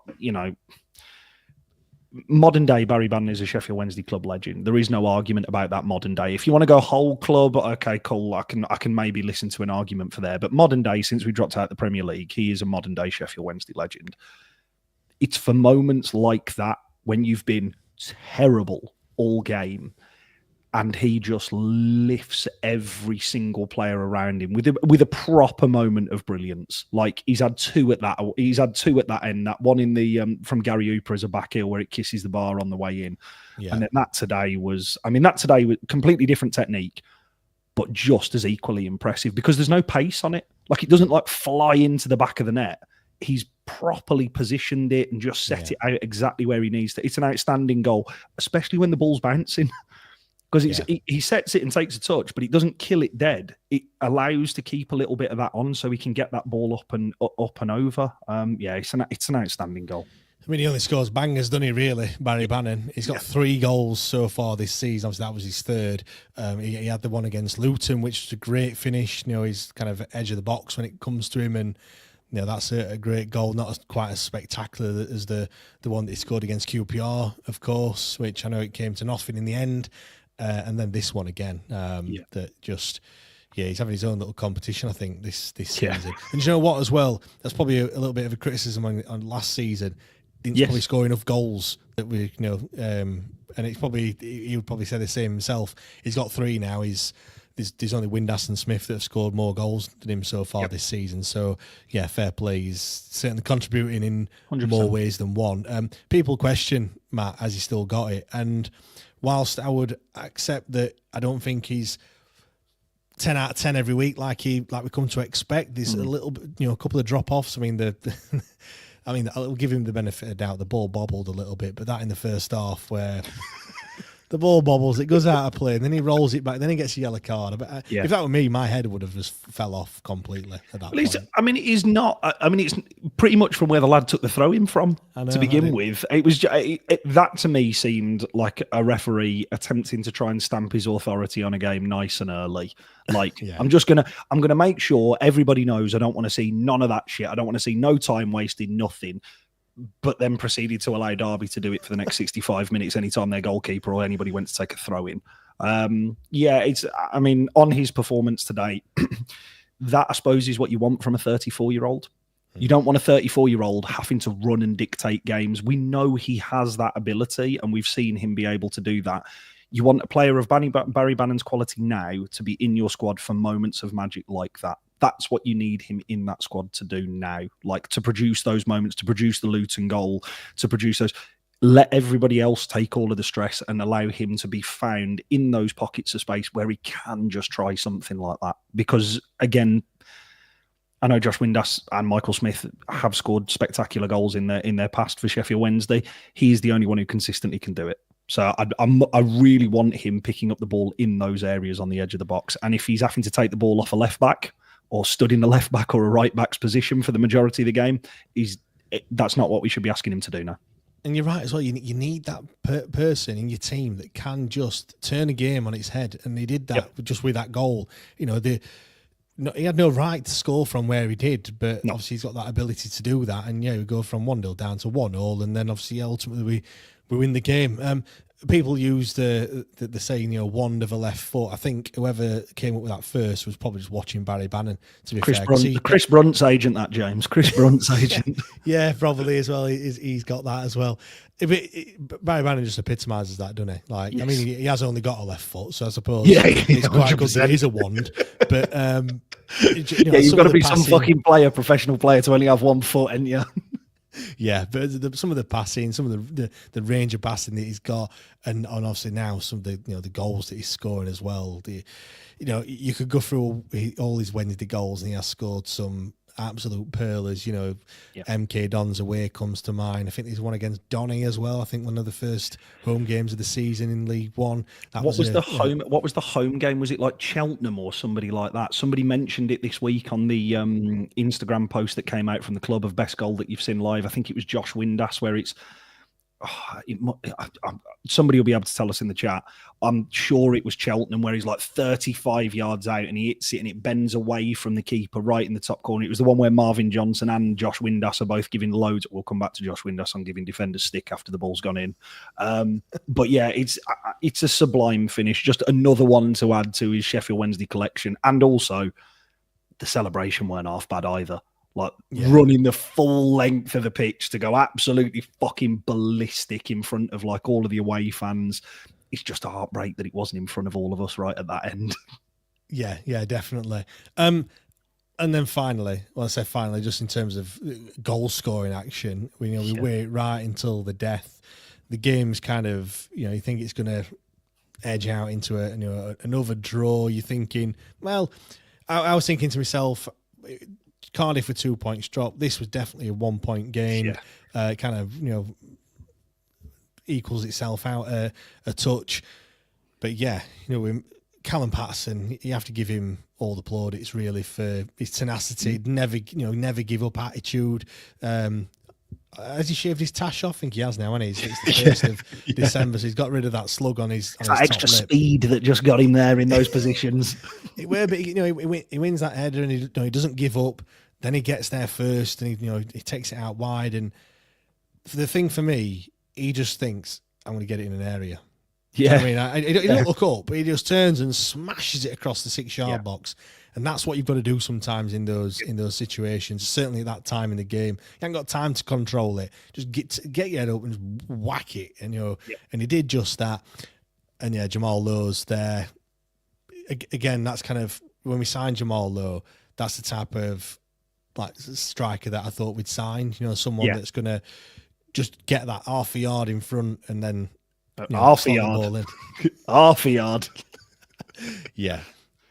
modern day Barry Bannon is a Sheffield Wednesday club legend. There is no argument about that modern day. If you want to go whole club, okay, cool. I can maybe listen to an argument for there. But modern day, since we dropped out the Premier League, he is a modern day Sheffield Wednesday legend. It's for moments like that when you've been terrible all game, and he just lifts every single player around him with a proper moment of brilliance. Like he's had two at that end. That one in the from Gary Hooper as a back heel where it kisses the bar on the way in, and then that today was completely different technique, but just as equally impressive, because there's no pace on it. Like it doesn't like fly into the back of the net. He's properly positioned it and just set it out exactly where he needs to. It's an outstanding goal, especially when the ball's bouncing. Because he sets it and takes a touch, but it doesn't kill it dead. It allows to keep a little bit of that on, so he can get that ball up and over. It's an outstanding goal. I mean, he only scores bangers, doesn't he, really, Barry Bannon? He's got 3 goals so far this season. Obviously, that was his 3rd. He had the one against Luton, which was a great finish. He's kind of edge of the box when it comes to him, and that's a great goal, not quite as spectacular as the one that he scored against QPR, of course, which I know it came to nothing in the end. And then this one again, that just, he's having his own little competition, I think, this season. And you know what, as well, that's probably a little bit of a criticism on last season. Didn't probably score enough goals that we, and it's probably, he would probably say the same himself. He's got 3 now. There's only Windass and Smith that have scored more goals than him so far this season. So, fair play. He's certainly contributing in 100%. More ways than one. People question Matt, has he still got it? And whilst I would accept that I don't think he's 10 out of 10 every week like we come to expect, there's a little bit, a couple of drop-offs. I mean, I'll give him the benefit of the doubt. The ball bobbled a little bit, but that in the first half where the ball bobbles, it goes out of play, and then he rolls it back, then he gets a yellow card. But if that were me, my head would have just fell off completely at that point. It's not. It's pretty much from where the lad took the throw in from to begin with. It was that to me seemed like a referee attempting to try and stamp his authority on a game nice and early. Like I'm gonna make sure everybody knows I don't want to see none of that shit. I don't want to see no time wasted, nothing. But then proceeded to allow Derby to do it for the next 65 minutes anytime their goalkeeper or anybody went to take a throw in. On his performance today, that I suppose is what you want from a 34-year-old. You don't want a 34-year-old having to run and dictate games. We know he has that ability, and we've seen him be able to do that. You want a player of Barry Bannon's quality now to be in your squad for moments of magic like that. That's what you need him in that squad to do now, like to produce those moments, to produce the Luton goal, to produce those. Let everybody else take all of the stress and allow him to be found in those pockets of space where he can just try something like that. Because, again, I know Josh Windass and Michael Smith have scored spectacular goals in their past for Sheffield Wednesday. He's the only one who consistently can do it. So I really want him picking up the ball in those areas on the edge of the box. And if he's having to take the ball off a left back, or stood in the left back or a right back's position for the majority of the game, that's not what we should be asking him to do now. And you're right as well. You need that person in your team that can just turn a game on its head, and he did that just with that goal. He had no right to score from where he did, but obviously he's got that ability to do that. And we go from 1-0 down to 1-0, and then obviously ultimately we win the game. People use the saying, wand of a left foot. I think whoever came up with that first was probably just watching Barry Bannon, to be fair. Chris Brunt's agent, that, James. Chris Brunt's agent. Yeah, probably as well. He's got that as well. Barry Bannon just epitomises that, doesn't he? Like, yes. I mean, he has only got a left foot, so I suppose it's quite good that it is a wand. But you've got to be some fucking professional player, to only have one foot, and Yeah, but some of the passing, some of the range of passing that he's got, and obviously now some of the goals that he's scoring as well. You could go through all his Wednesday goals, and he has scored some absolute pearlers. MK Don's away comes to mind. I think there's one against Donny as well. I think one of the first home games of the season in League One. What was the home game? Was it like Cheltenham or somebody like that? Somebody mentioned it this week on the Instagram post that came out from the club of best goal that you've seen live. I think it was Josh Windass, where it's. Somebody will be able to tell us in the chat. I'm sure it was Cheltenham, where he's like 35 yards out and he hits it and it bends away from the keeper right in the top corner. It was the one where Marvin Johnson and Josh Windass are both giving loads. We'll come back to Josh Windass on giving defenders stick after the ball's gone in. But yeah, it's a sublime finish. Just another one to add to his Sheffield Wednesday collection. And also, the celebration weren't half bad either. Running the full length of the pitch to go absolutely fucking ballistic in front of all of the away fans. It's just a heartbreak that it wasn't in front of all of us right at that end. Yeah, definitely. And then finally, just in terms of goal scoring action, we wait right until the death. The game's kind of, you think it's going to edge out into another draw. You're thinking, well, I was thinking to myself, Cardiff with 2 points drop. This was definitely a 1 point game. Yeah. Kind of, equals itself out a touch. But yeah, Callum Patterson, you have to give him all the plaudits really for his tenacity, never give up attitude. Has he shaved his tash off? I think he has now, hasn't he? It's the 1st of December, so he's got rid of that slug on his that extra speed that just got him there in those positions. But he wins that header and he doesn't give up. Then he gets there first, and he takes it out wide. And the thing for me, he just thinks, I'm going to get it in an area. Yeah. I mean, he don't look up, but he just turns and smashes it across the 6-yard box. And that's what you've got to do sometimes in those situations. Certainly at that time in the game, you haven't got time to control it. Just get your head up and just whack it. And and he did just that. And Jamal Lowe's there. Again, that's kind of when we signed Jamal Lowe. That's the type of like striker that I thought we'd sign. Someone that's going to just get that half a yard in front and then half a yard. Half a yard. Yeah.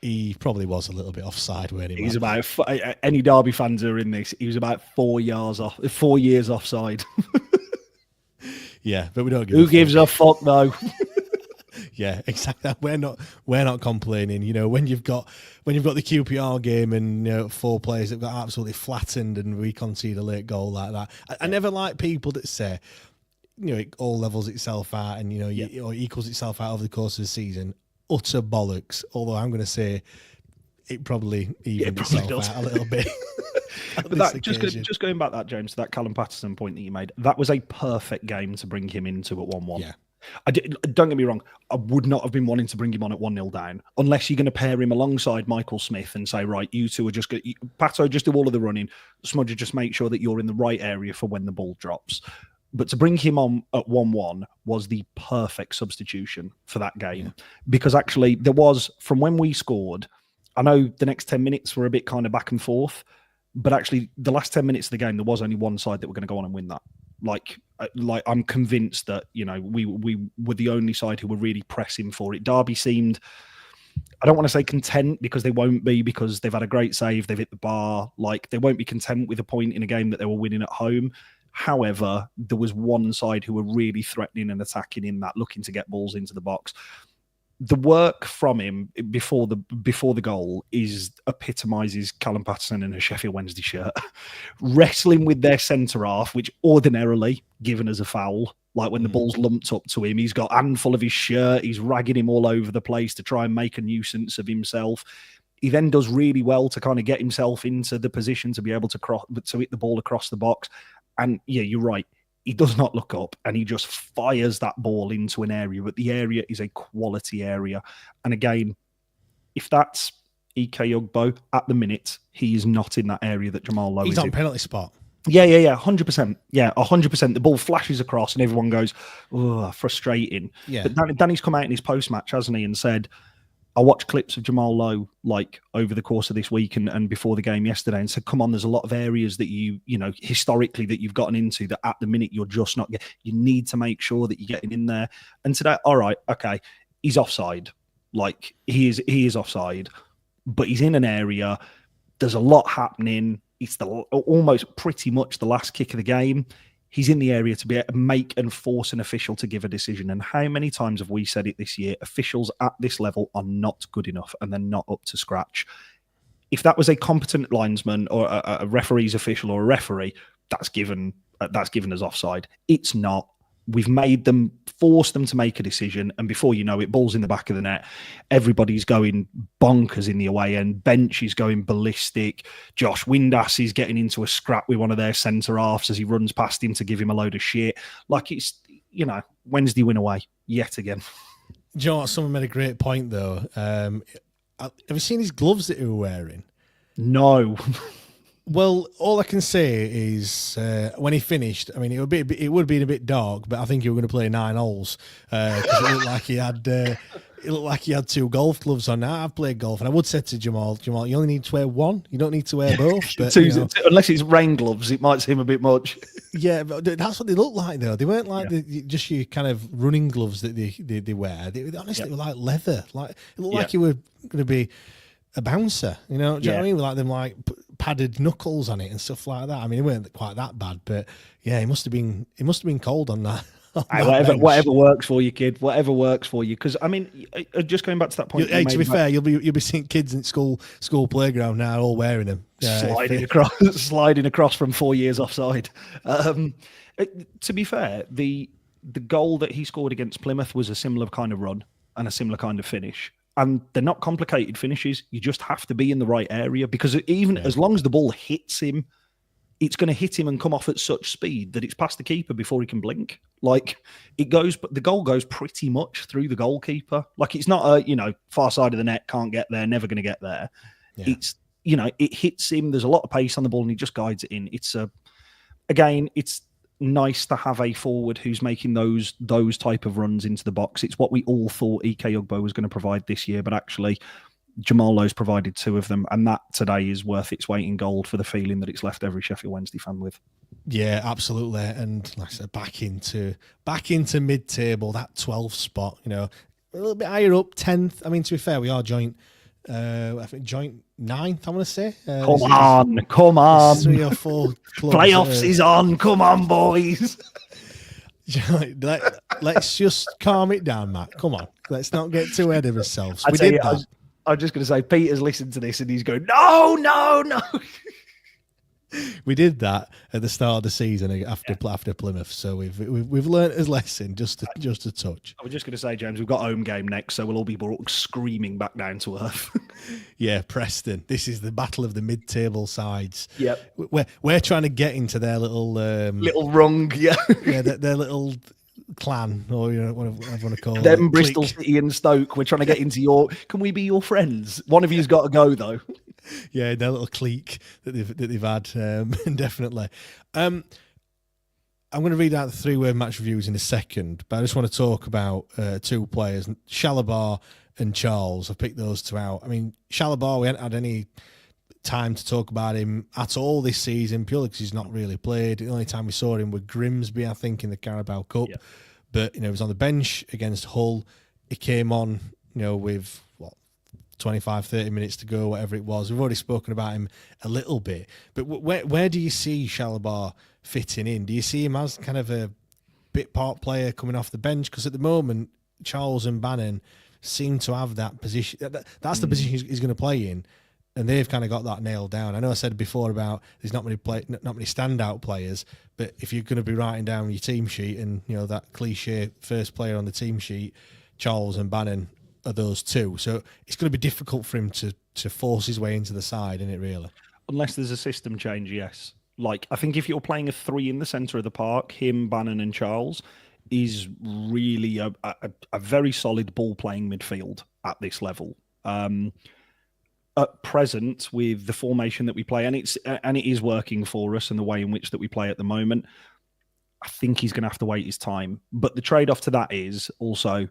He probably was a little bit offside, weren't he? He's about any Derby fans who are in this. He was about 4 years offside. Yeah, but we don't give. Who gives a fuck though? Yeah, exactly. We're not complaining. When you've got the QPR game and 4 players that got absolutely flattened and we concede a late goal like that. I never like people that say, it all levels itself out and or equals itself out over the course of the season. Utter bollocks. Although I'm going to say it probably evened itself out a little bit. But just going back that, James, to that Callum Patterson point that you made, that was a perfect game to bring him into at 1-1. Yeah. Don't get me wrong, I would not have been wanting to bring him on at 1-0 down unless you're going to pair him alongside Michael Smith and say, right, you two are just going to... Pato, just do all of the running. Smudger, just make sure that you're in the right area for when the ball drops. But to bring him on at 1-1 was the perfect substitution for that game. Because actually, there was, from when we scored, I know the next 10 minutes were a bit kind of back and forth, but actually, the last 10 minutes of the game, there was only one side that were going to go on and win that. Like I'm convinced that, we were the only side who were really pressing for it. Derby seemed, I don't want to say content because they won't be, because they've had a great save, they've hit the bar. Like, they won't be content with a point in a game that they were winning at home. However, there was one side who were really threatening and attacking in that, looking to get balls into the box. The work from him before the goal epitomises Callum Patterson in a Sheffield Wednesday shirt, wrestling with their centre half, which ordinarily given as a foul. Like when the ball's lumped up to him, he's got a handful of his shirt, he's ragging him all over the place to try and make a nuisance of himself. He then does really well to kind of get himself into the position to be able to hit the ball across the box. And yeah, you're right. He does not look up and he just fires that ball into an area, but the area is a quality area. And again, if that's Ike Ugbo at the minute, he is not in that area that Jamal Lowe is. He's on in. Penalty spot. Yeah, 100%. Yeah, 100%. The ball flashes across and everyone goes, oh, frustrating. Yeah. But Danny's come out in his post-match, hasn't he, and said, I watched clips of Jamal Lowe over the course of this week and before the game yesterday and said, come on, there's a lot of areas that you historically that you've gotten into that at the minute you're just not getting. You need to make sure that you're getting in there. And today, all right, okay, he's offside. Like he is offside, but he's in an area. There's a lot happening. It's almost pretty much the last kick of the game. He's in the area to be able to make and force an official to give a decision. And how many times have we said it this year? Officials at this level are not good enough and they're not up to scratch. If that was a competent linesman or a referee's official or a referee, that's given as offside. It's not. We've forced them to make a decision, and before you know it, ball's in the back of the net. Everybody's going bonkers in the away end. Bench is going ballistic. Josh Windass is getting into a scrap with one of their centre halves as he runs past him to give him a load of shit. Like it's, Wednesday win away yet again. Do you know what? Someone made a great point though. Have you seen his gloves that he was wearing? No. Well, all I can say is when he finished, I mean, it would have been a bit dark, but I think he was going to play 9 holes because it looked like he had. It looked like he had 2 golf gloves on. Now I've played golf, and I would say to Jamal, you only need to wear 1. You don't need to wear both. But, unless it's rain gloves, it might seem a bit much. Yeah, but that's what they look like, though. They weren't like just your kind of running gloves that they wear. They honestly were like leather. Like it looked like you were going to be a bouncer. Do you know what I mean? With like them padded knuckles on it and stuff like that. I mean, it weren't quite that bad, but yeah, it must have been cold on that. Whatever works for you, kid. Whatever works for you. Because I mean, just going back to that point. Hey, to be fair, you'll be seeing kids in school playground now, all wearing them, sliding across from 4 years offside. To be fair, the goal that he scored against Plymouth was a similar kind of run and a similar kind of finish. and they're not complicated finishes. You just have to be in the right area, because even as long as the ball hits him, it's going to hit him and come off at such speed that it's past the keeper before he can blink. Like, it goes, but the goal goes pretty much through the goalkeeper. Like, it's not a, far side of the net, can't get there, never going to get there. Yeah. It's, it hits him. There's a lot of pace on the ball and he just guides it in. It's again, it's nice to have a forward who's making those type of runs into the box. It's what we all thought Ike Ugbo was going to provide this year, but actually Jamal Lowe's provided 2 of them, and that today is worth its weight in gold for the feeling that it's left every Sheffield Wednesday fan with. Yeah, absolutely. And like I said, back into mid-table, that 12th spot, a little bit higher up, 10th. I mean, to be fair, we are joint, I think joint 9th, I want to say. Come on. 3 or 4 clubs. Playoffs is on. Come on, boys. Let's just calm it down, Matt. Come on. Let's not get too ahead of ourselves. We did that. I'm just going to say, Peter's listened to this and he's going, no. We did that at the start of the season after Plymouth, so we've learned his lesson just a touch. I was just going to say, James, we've got home game next, so we'll all be screaming back down to earth. Yeah, Preston. This is the battle of the mid-table sides. Yep, we're trying to get into their little rung, yeah, their little clan, or whatever I want to call them. Bristol City and Stoke. We're trying to get into your. Can we be your friends? One of you's got to go though. Yeah, their little clique that they've had, definitely. I'm going to read out the 3-word match reviews in a second, but I just want to talk about 2 players, Chala and Charles. I've picked those 2 out. I mean, Chala, we hadn't had any time to talk about him at all this season, purely because he's not really played. The only time we saw him with Grimsby, I think, in the Carabao Cup. Yeah. But, he was on the bench against Hull. He came on, with 25, 30 minutes to go, whatever it was. We've already spoken about him a little bit. But where do you see Chala fitting in? Do you see him as kind of a bit part player coming off the bench? Because at the moment, Charles and Bannon seem to have that position. That's the position he's going to play in. And they've kind of got that nailed down. I know I said before about there's not many standout players, but if you're going to be writing down your team sheet and that cliche first player on the team sheet, Charles and Bannon are those 2. So it's going to be difficult for him to force his way into the side, isn't it? Really, unless there's a system change. Yes, like I think if you're playing a 3 in the centre of the park, him, Bannon, and Charles is really a very solid ball playing midfield at this level. At present, with the formation that we play, and it is working for us, and the way in which that we play at the moment, I think he's going to have to wait his time. But the trade-off to that is also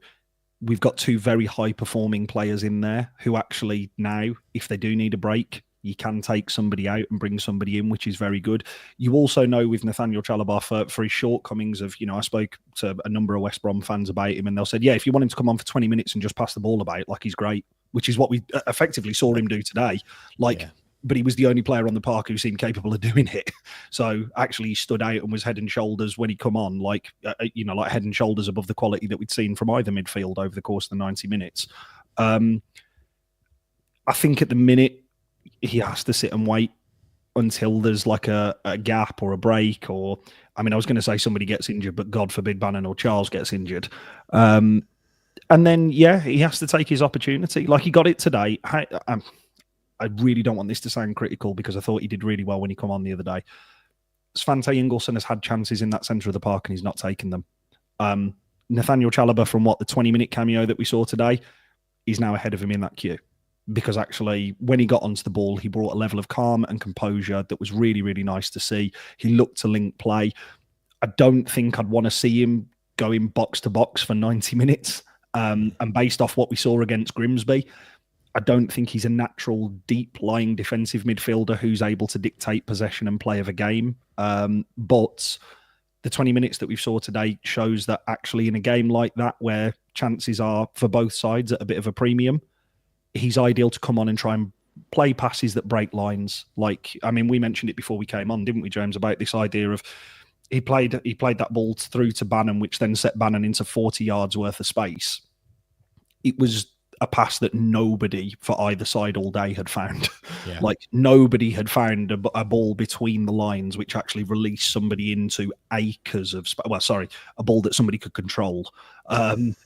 we've got 2 very high-performing players in there who actually now, if they do need a break, you can take somebody out and bring somebody in, which is very good. You also know with Nathaniel Chala for his shortcomings of, I spoke to a number of West Brom fans about him, and they'll say, yeah, if you want him to come on for 20 minutes and just pass the ball about, like, he's great. Which is what we effectively saw him do today. But he was the only player on the park who seemed capable of doing it. So actually he stood out and was head and shoulders when he come on, like head and shoulders above the quality that we'd seen from either midfield over the course of the 90 minutes. I think at the minute he has to sit and wait until there's like a gap or a break, or, I mean, I was going to say somebody gets injured, but God forbid Bannon or Charles gets injured. And then, he has to take his opportunity. Like, he got it today. I really don't want this to sound critical, because I thought he did really well when he come on the other day. Svante Ingolson has had chances in that centre of the park and he's not taken them. Nathaniel Chala, from the 20-minute cameo that we saw today, he's now ahead of him in that queue. Because actually, when he got onto the ball, he brought a level of calm and composure that was really, really nice to see. He looked to link play. I don't think I'd want to see him going box to box for 90 minutes. And based off what we saw against Grimsby, I don't think he's a natural deep-lying defensive midfielder who's able to dictate possession and play of a game. But the 20 minutes that we saw today shows that actually in a game like that, where chances are for both sides at a bit of a premium, he's ideal to come on and try and play passes that break lines. Like, I mean, we mentioned it before we came on, didn't we, James, about this idea of he played that ball through to Bannon, which then set Bannon into 40 yards worth of space. It was a pass that nobody for either side all day had found. Yeah. Like nobody had found a ball between the lines which actually released somebody into acres of a ball that somebody could control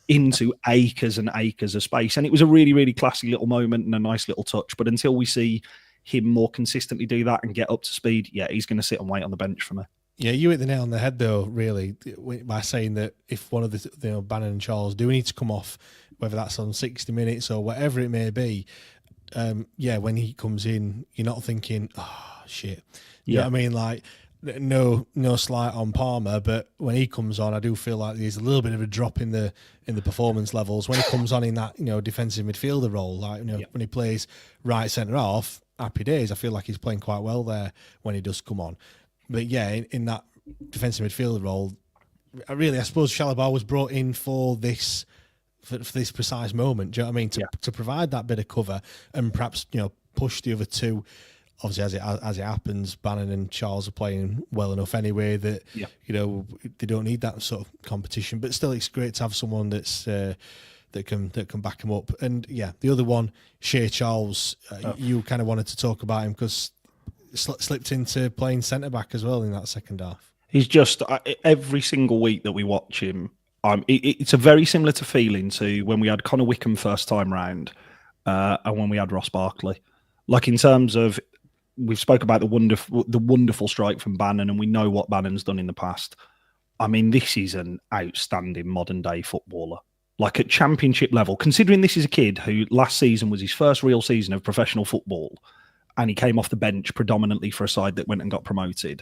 into acres and acres of space. And it was a really, really classy little moment and a nice little touch. But until we see him more consistently do that and get up to speed, yeah, he's going to sit and wait on the bench for me. Yeah, you hit the nail on the head though, really, by saying that if one of the Bannon and Charles do need to come off, whether that's on 60 minutes or whatever it may be, when he comes in, you're not thinking, oh shit. You know what I mean? Like, no slight on Palmer, but when he comes on, I do feel like there's a little bit of a drop in the performance levels when he comes on in that defensive midfielder role. Like when he plays right centre half, happy days. I feel like he's playing quite well there when he does come on. But yeah, in that defensive midfielder role, I suppose Chala was brought in for this precise moment. Do you know what I mean? To provide that bit of cover and perhaps push the other two. Obviously, as it happens, Bannon and Charles are playing well enough anyway that they don't need that sort of competition. But still, it's great to have someone that's that can back him up. And yeah, the other one, Charles, you kind of wanted to talk about him because slipped into playing centre back as well in that second half. He's just every single week that we watch him. It's a very similar to feeling to when we had Connor Wickham first time round, and when we had Ross Barkley. Like in terms of, we've spoke about the wonderful strike from Bannon, and we know what Bannon's done in the past. I mean, this is an outstanding modern day footballer. Like at championship level, considering this is a kid who last season was his first real season of professional football, and he came off the bench predominantly for a side that went and got promoted.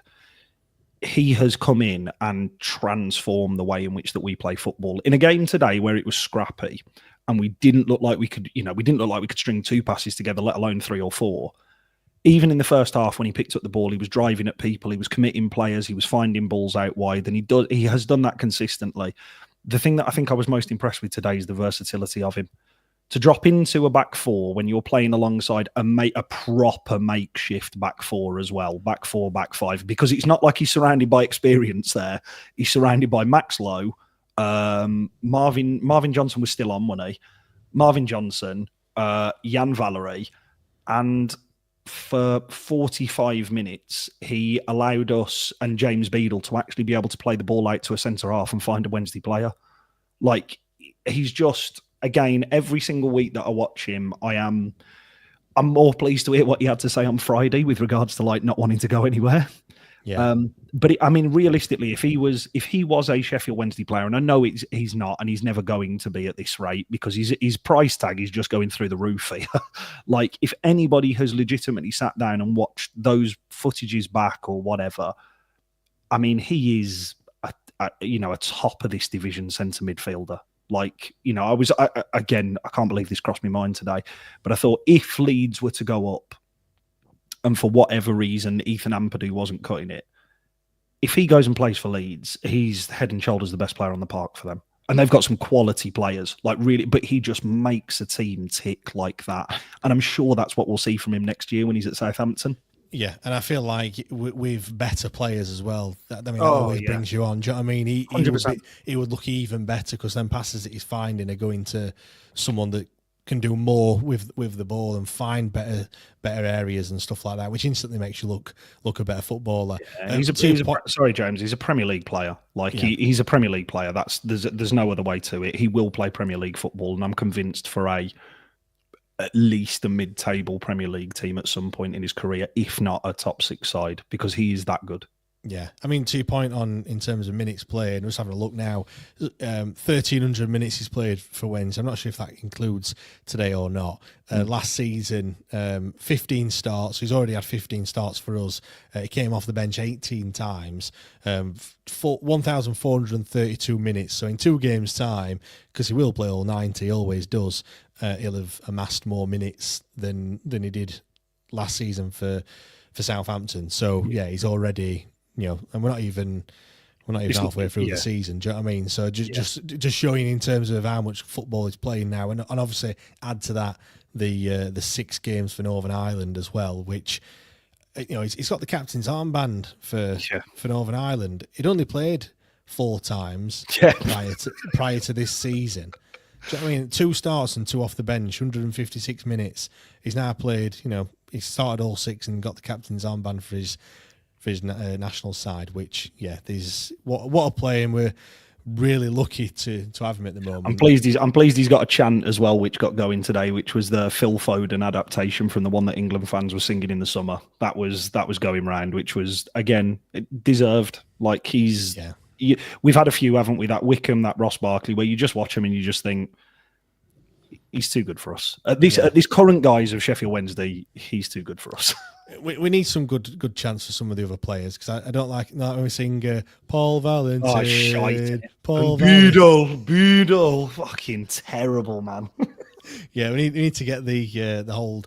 He has come in and transformed the way in which that we play football. In a game today where it was scrappy and we didn't look like we could string two passes together, let alone 3 or 4. Even in the first half when he picked up the ball, he was driving at people, he was committing players, he was finding balls out wide, and he has done that consistently. The thing that I think I was most impressed with today is the versatility of him. To drop into a back four when you're playing alongside a proper makeshift back four as well, back 4, back 5, because it's not like he's surrounded by experience there. He's surrounded by Max Lowe. Marvin Johnson was still on, wasn't he? Marvin Johnson, Jan Valery, and for 45 minutes, he allowed us and James Beadle to actually be able to play the ball out to a centre half and find a Wednesday player. Like, he's just... Again, every single week that I watch him, I'm more pleased to hear what he had to say on Friday with regards to like not wanting to go anywhere. Yeah. But realistically, if he was a Sheffield Wednesday player, and I know he's not, and he's never going to be at this rate because his price tag is just going through the roof here. Like if anybody has legitimately sat down and watched those footages back or whatever, I mean, he is a top of this division centre midfielder. Like, I can't believe this crossed my mind today, but I thought if Leeds were to go up and for whatever reason, Ethan Ampadu wasn't cutting it, if he goes and plays for Leeds, he's head and shoulders the best player on the park for them. And they've got some quality players, like really, but he just makes a team tick like that. And I'm sure that's what we'll see from him next year when he's at Southampton. Yeah, and I feel like with better players as well, that always brings you on. Do you know what I mean? He would look even better because then passes that he's finding are going to someone that can do more with the ball and find better areas and stuff like that, which instantly makes you look a better footballer. Yeah, sorry, James, he's a Premier League player. Like he's a Premier League player. There's no other way to it. He will play Premier League football, and I'm convinced for at least a mid-table Premier League team at some point in his career, if not a top 6 side, because he is that good. Yeah, I mean, to your point on in terms of minutes played, I'm just having a look now. 1,300 minutes he's played for Wednesday. I'm not sure if that includes today or not. Last season, 15 starts. He's already had 15 starts for us. He came off the bench 18 times, 1,432 minutes. So in 2 games' time, because he will play all 90, he always does, he'll have amassed more minutes than he did last season for Southampton. So yeah, he's already... and we're not even halfway through the season. Do you know what I mean? So just showing in terms of how much football he's playing now, and obviously add to that the 6 games for Northern Ireland as well, which he's got the captain's armband for Northern Ireland. He'd only played 4 times prior to this season. Do you know what I mean? 2 starts and 2 off the bench, 156 minutes. He's now played, he started all 6 and got the captain's armband for his national side, which, what a player, and we're really lucky to have him at the moment. I'm pleased he's got a chant as well, which got going today, which was the Phil Foden adaptation from the one that England fans were singing in the summer. That was going round, which was, again, deserved. Like, we've had a few, haven't we? That Wickham, that Ross Barkley, where you just watch him and you just think, he's too good for us. At this current guise of Sheffield Wednesday, he's too good for us. We need some good chance for some of the other players, because I don't like when we sing Paul Valentine. Oh, shite. Paul Beadle. Fucking terrible, man. Yeah, we need to get the whole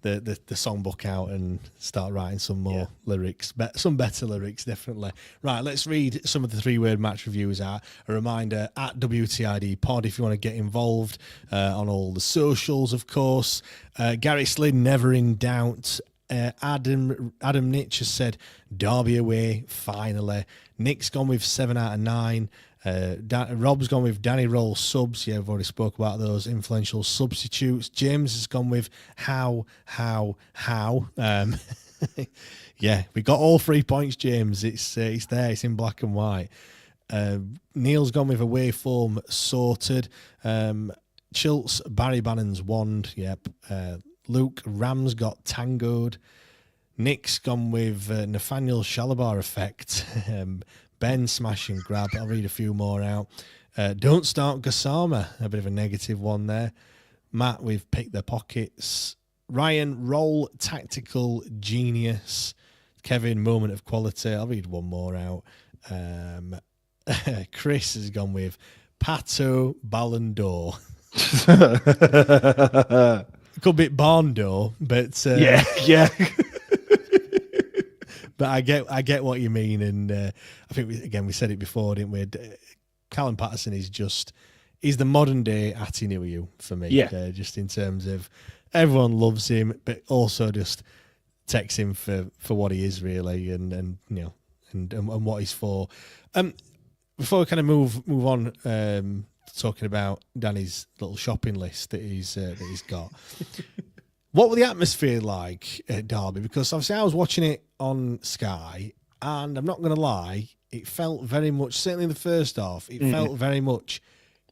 the songbook out and start writing some more lyrics, some better lyrics, definitely. Right, let's read some of the 3-word match reviews out. A reminder, at WTID Pod, if you want to get involved on all the socials, of course. Gary Slynn, never in doubt. Adam Nitch has said Derby away, finally. Nick's gone with 7 out of 9. Rob's gone with Danny Roll subs. Yeah, we've already spoke about those influential substitutes. James has gone with how. Yeah, we got all 3 points, James. It's there. It's in black and white. Neil's gone with away form sorted. Chilts, Barry Bannon's wand. Yep. Luke, Rams got tangoed. Nick's gone with Nathaniel Shalabar effect. Ben, smash and grab. I'll read a few more out. Don't start Gassama. A bit of a negative one there. Matt, we've picked their pockets. Ryan, roll, tactical genius. Kevin, moment of quality. I'll read one more out. Chris has gone with Pato Ballon d'Or. Could be barn door, but yeah. But I get what you mean, and I think we said it before, didn't we? Callum Patterson he's the modern day Ati Nuhiu for me. Yeah, just in terms of everyone loves him, but also just takes him for what he is really, and what he's for. Before we kind of move on. Talking about Danny's little shopping list that he's got. What were the atmosphere like at Derby? Because obviously I was watching it on Sky, and I'm not going to lie, it felt very much, certainly in the first half, it felt very much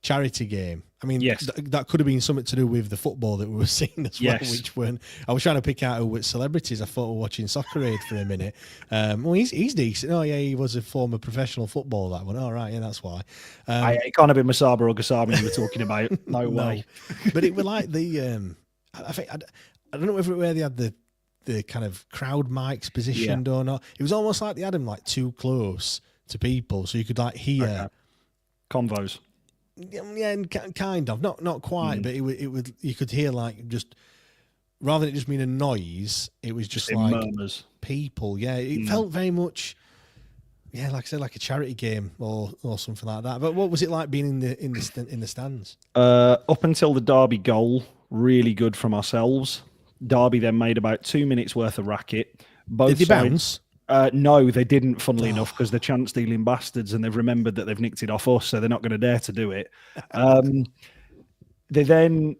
charity game. I mean, yes. That could have been something to do with the football that we were seeing as well, which weren't. I was trying to pick out who were celebrities. I thought we were watching Soccer Aid for a minute. Well, he's decent. Oh, yeah, he was a former professional footballer, that one. All right, yeah, that's why. It can't have been Masaba or Gassama you were talking about. No way. But it was like the, I think, I don't know where they had the kind of crowd mics positioned or not. It was almost like they had them like too close to people, so you could like hear convos. Yeah, kind of, not quite, but it would. You could hear like just rather than it just being a noise, it was just like murmurs. People. Yeah, it felt very much. Yeah, like I said, like a charity game or something like that. But what was it like being in the stands? Up until the Derby goal, really good from ourselves. Derby then made about 2 minutes worth of racket. Did they bounce? No, they didn't, funnily enough, because they're chance-stealing bastards and they've remembered that they've nicked it off us, so they're not going to dare to do it. They then,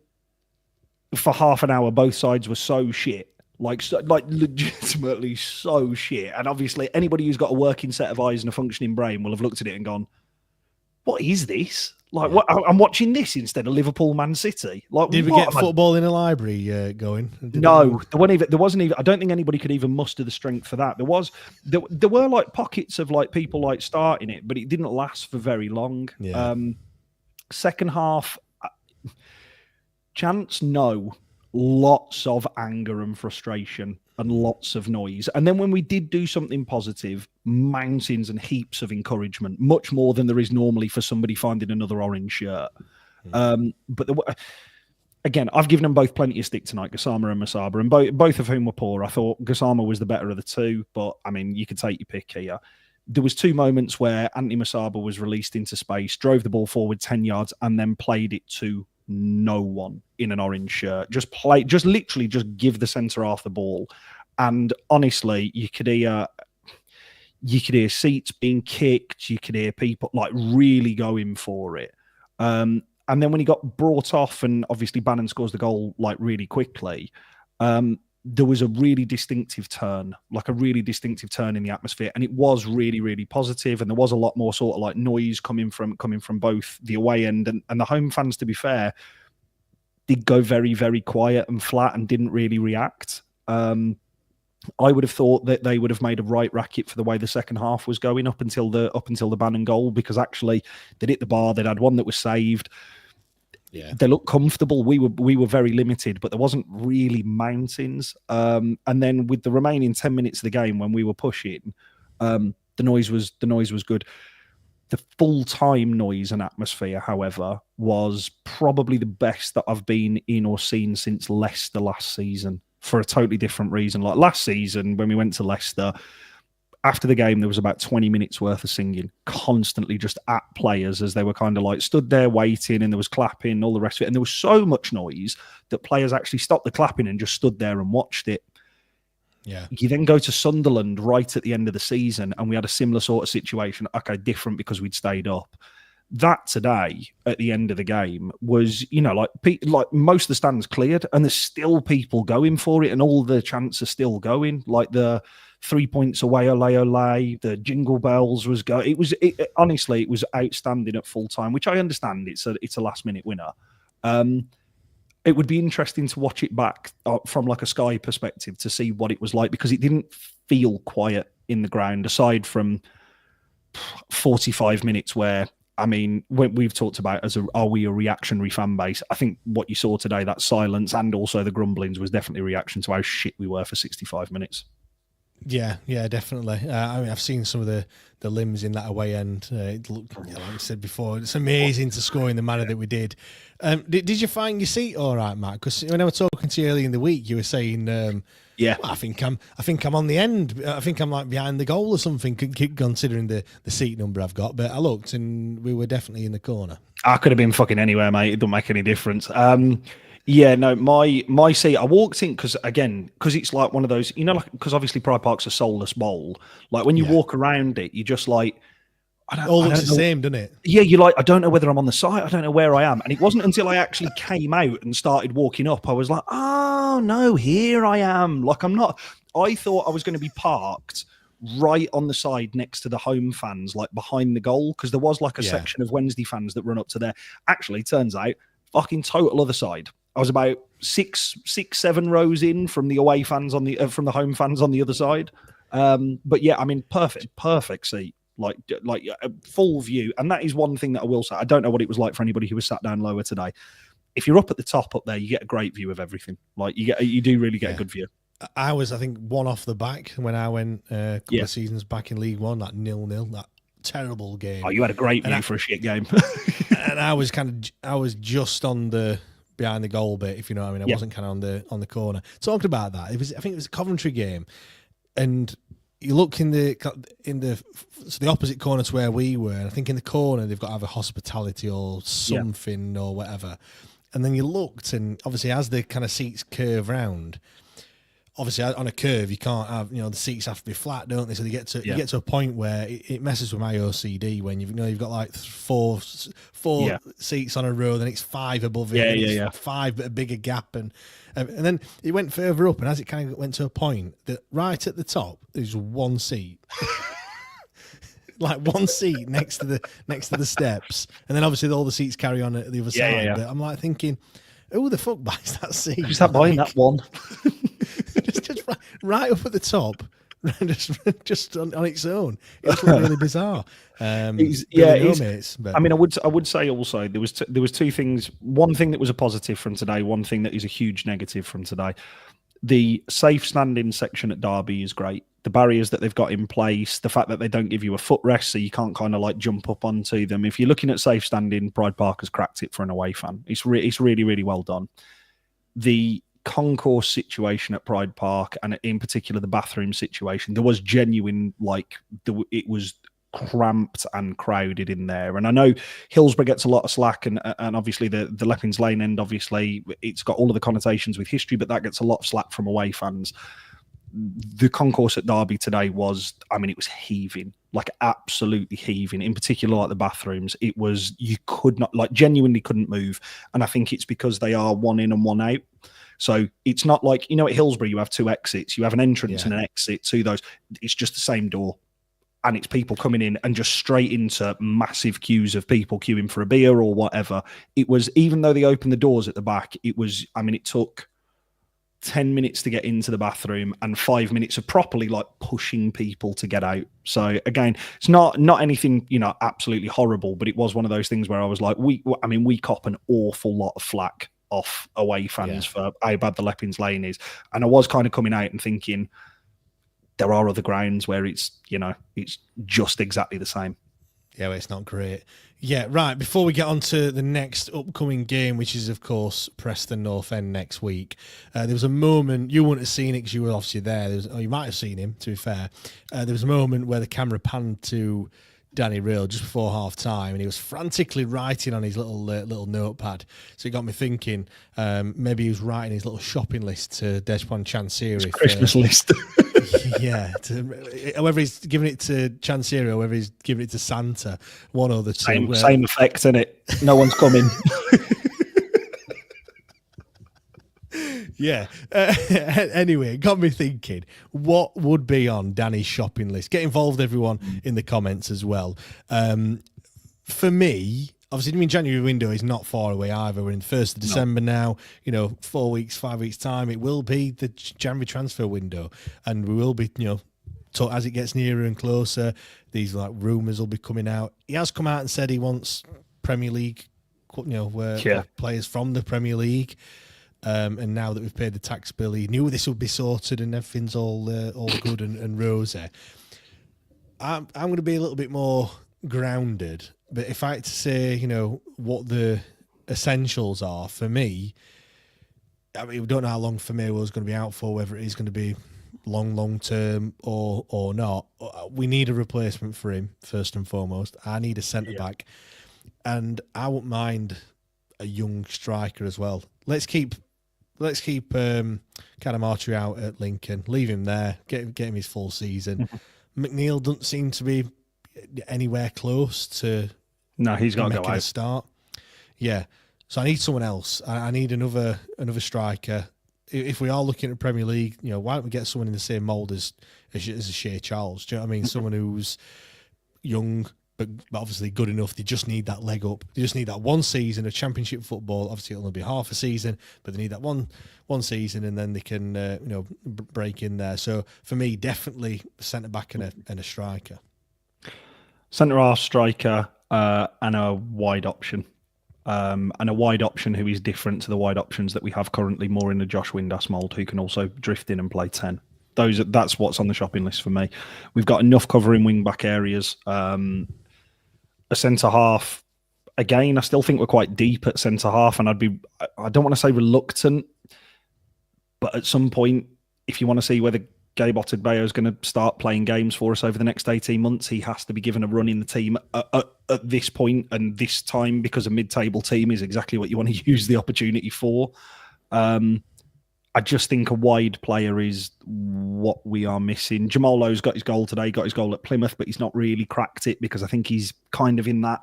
for half an hour, both sides were so shit. Like legitimately so shit. And obviously, anybody who's got a working set of eyes and a functioning brain will have looked at it and gone, what is this? Like, what? I'm watching this instead of Liverpool Man City. Like, did we get football in a library going? No, there wasn't even. I don't think anybody could even muster the strength for that. There were like pockets of like people like starting it, but it didn't last for very long. Yeah. Second half, chance no, lots of anger and frustration and lots of noise. And then when we did do something positive, mountains and heaps of encouragement, much more than there is normally for somebody finding another orange shirt. But again, I've given them both plenty of stick tonight, Gassama and Masaba, and both of whom were poor. I thought Gassama was the better of the two, but I mean, you could take your pick here. There was 2 moments where Anthony Masaba was released into space, drove the ball forward 10 yards, and then played it to no one in an orange shirt. Just literally give the centre half the ball. And honestly, you could hear seats being kicked. You could hear people like really going for it. And And then when he got brought off, and obviously Bannon scores the goal like really quickly, there was a really distinctive turn, like a really distinctive turn in the atmosphere, and it was really, really positive. And there was a lot more sort of like noise coming from both the away end and the home fans. To be fair, did go very, very quiet and flat and didn't really react. I would have thought that they would have made a right racket for the way the second half was going up until the Bannon goal, because actually they'd hit the bar, they'd had one that was saved. Yeah. They looked comfortable. We were very limited, but there wasn't really mountains. And then with the remaining 10 minutes of the game, when we were pushing, the noise was good. The full-time noise and atmosphere, however, was probably the best that I've been in or seen since Leicester last season, for a totally different reason. Like last season, when we went to Leicester, after the game, there was about 20 minutes worth of singing, constantly just at players as they were kind of like stood there waiting, and there was clapping, all the rest of it. And there was so much noise that players actually stopped the clapping and just stood there and watched it. Yeah. You then go to Sunderland right at the end of the season, and we had a similar sort of situation. Okay, different because we'd stayed up. That today, at the end of the game, was, like most of the stands cleared, and there's still people going for it, and all the chants are still going. Like the 3 points away, ole, the jingle bells was going. Honestly, it was outstanding at full time, which I understand. It's a last minute winner. It would be interesting to watch it back from like a Sky perspective to see what it was like, because it didn't feel quiet in the ground, aside from 45 minutes where, I mean, when we've talked about are we a reactionary fan base? I think what you saw today, that silence and also the grumblings, was definitely a reaction to how shit we were for 65 minutes. Yeah, definitely. I mean, I've seen some of the limbs in that away end. It looked, like I said before, it's amazing to score in the manner that we did. Did you find your seat all right, Matt? Because when I was talking to you early in the week, you were saying, "Yeah, well, I think I'm on the end. I think I'm like behind the goal or something, considering the seat number I've got." But I looked, and we were definitely in the corner. I could have been fucking anywhere, mate. It don't make any difference. Yeah, no, my seat, I walked in because it's like one of those, because obviously Pride Park's a soulless bowl. Like when you walk around it, you just like, all looks the same, doesn't it? Yeah, you're like, I don't know whether I'm on the side. I don't know where I am. And it wasn't until I actually came out and started walking up, I was like, oh no, here I am. Like I thought I was going to be parked right on the side next to the home fans, like behind the goal, because there was like a section of Wednesday fans that run up to there. Actually, turns out, fucking total other side. I was about six, 7 rows in from the away fans from the home fans on the other side. But yeah, I mean, perfect seat, like a full view. And that is one thing that I will say. I don't know what it was like for anybody who was sat down lower today. If you're up at the top up there, you get a great view of everything. Like you do really get a good view. I was, I think, one off the back when I went a couple of seasons back in League One, that 0-0, that terrible game. Oh, you had a great view for a shit game. And I was just on the behind the goal bit, if you know what I mean. I wasn't kind of on the corner. Talking about that, I think it was a Coventry game, and you look in the opposite corner to where we were, and I think in the corner they've got either hospitality or something or whatever. And then you looked, and obviously as the kind of seats curve round, obviously on a curve you can't have, the seats have to be flat, don't they? So you get to a point where it messes with my OCD when you've got like four seats on a row, then it's 5 above it, 5 but a bigger gap, and then it went further up, and as it kind of went to a point that right at the top there's one seat. Like one seat next to the steps, and then obviously all the seats carry on at the other side. But I'm like thinking, who the fuck buys that seat? Who's that buying that one? just right up at the top, just on its own. It's really bizarre. I mean, I would say also there was 2 things. One thing that was a positive from today. One thing that is a huge negative from today. The safe standing section at Derby is great. The barriers that they've got in place, the fact that they don't give you a footrest, so you can't kind of like jump up onto them. If you're looking at safe standing, Pride Park has cracked it for an away fan. It's really, really well done. The concourse situation at Pride Park, and in particular the bathroom situation, there was genuine, it was cramped and crowded in there. And I know Hillsborough gets a lot of slack, and obviously the Leppings Lane end, obviously it's got all of the connotations with history, but that gets a lot of slack from away fans. the concourse at Derby today was, I mean, it was heaving, like absolutely heaving. In particular, like the bathrooms, it was, you could not, like genuinely couldn't move. And I think it's because they are one in and one out. So it's not like, you know, at Hillsborough, you have two exits. You have an entrance and an exit to those. It's just the same door. And it's people coming in and just straight into massive queues of people queuing for a beer or whatever. It was, even though they opened the doors at the back, it was, I mean, it took 10 minutes to get into the bathroom and 5 minutes of properly like pushing people to get out. So again, it's not anything, you know, absolutely horrible, but it was one of those things where I was like, we cop an awful lot of flack off away fans for how bad the Leppings Lane is. And I was kind of coming out and thinking, there are other grounds where it's, you know, it's just exactly the same. Yeah, well, it's not great. Yeah, right. Before we get on to the next upcoming game, which is, of course, Preston North End next week, there was a moment, you wouldn't have seen it because you were obviously there. You might have seen him, to be fair. There was a moment where the camera panned to Danny Reel just before half time, and he was frantically writing on his little notepad. So it got me thinking, maybe he was writing his little shopping list to Deshwan Chansiri. Christmas list. Yeah, whether he's giving it to Chansiri or whether he's giving it to Santa, one or the two. Same effect, isn't it? No one's coming. Yeah. Anyway, it got me thinking, what would be on Danny's shopping list? Get involved, everyone, in the comments as well. For me, obviously, I mean, January window is not far away either. We're in the 1st of December now. You know, 4 weeks, 5 weeks' time, it will be the January transfer window. And we will be, you know, as it gets nearer and closer, these like rumours will be coming out. He has come out and said he wants Premier League, you know, players from the Premier League. And now that we've paid the tax bill, he knew this would be sorted and everything's all good and rosy. I'm going to be a little bit more grounded. But if I had to say, you know, what the essentials are for me, I mean, we don't know how long Firmino's going to be out for, whether it is going to be long term or not. We need a replacement for him, first and foremost. I need a centre-back. And I wouldn't mind a young striker as well. Let's keep Cadamartri out at Lincoln. Leave him there. Get him his full season. McNeil doesn't seem to be anywhere close to. No, he's got to go out. Start. Yeah, so I need someone else. I need another striker. If we are looking at Premier League, you know, why don't we get someone in the same mould as a Chala Charles? Do you know what I mean? Someone who's young, but obviously good enough. They just need that leg up. They just need that one season of Championship football. Obviously, it'll only be half a season, but they need that one season, and then they can break in there. So for me, definitely centre back and a striker, centre half striker, and a wide option, and a wide option who is different to the wide options that we have currently, more in the Josh Windass mould, who can also drift in and play 10. That's what's on the shopping list for me. We've got enough cover in wing back areas. A centre half, again, I still think we're quite deep at centre half, and I don't want to say reluctant, but at some point, if you want to see whether Gabe Ottedbayo is going to start playing games for us over the next 18 months, he has to be given a run in the team at this point and this time, because a mid-table team is exactly what you want to use the opportunity for. I just think a wide player is what we are missing. Jamal Lowe's got his goal today, got his goal at Plymouth, but he's not really cracked it, because I think he's kind of in that.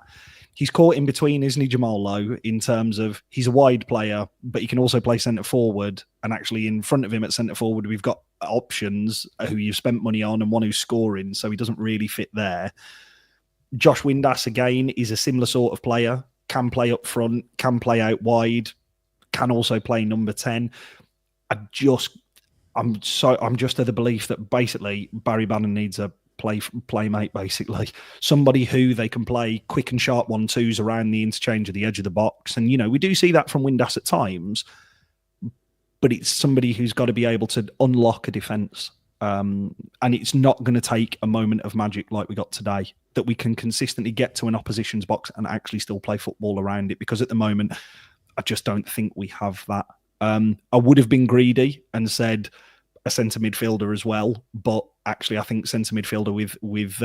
He's caught in between, isn't he, Jamal Lowe, in terms of he's a wide player, but he can also play centre forward. And actually in front of him at centre forward, we've got options who you've spent money on and one who's scoring, so he doesn't really fit there. Josh Windass, again, is a similar sort of player, can play up front, can play out wide, can also play number 10. I'm just of the belief that basically Barry Bannon needs a playmate, basically somebody who they can play quick and sharp 1-2s around the interchange of the edge of the box. And, you know, we do see that from Windass at times, but it's somebody who's got to be able to unlock a defence. And it's not going to take a moment of magic like we got today, that we can consistently get to an opposition's box and actually still play football around it. Because at the moment, I just don't think we have that. I would have been greedy and said a centre midfielder as well, but actually I think centre midfielder with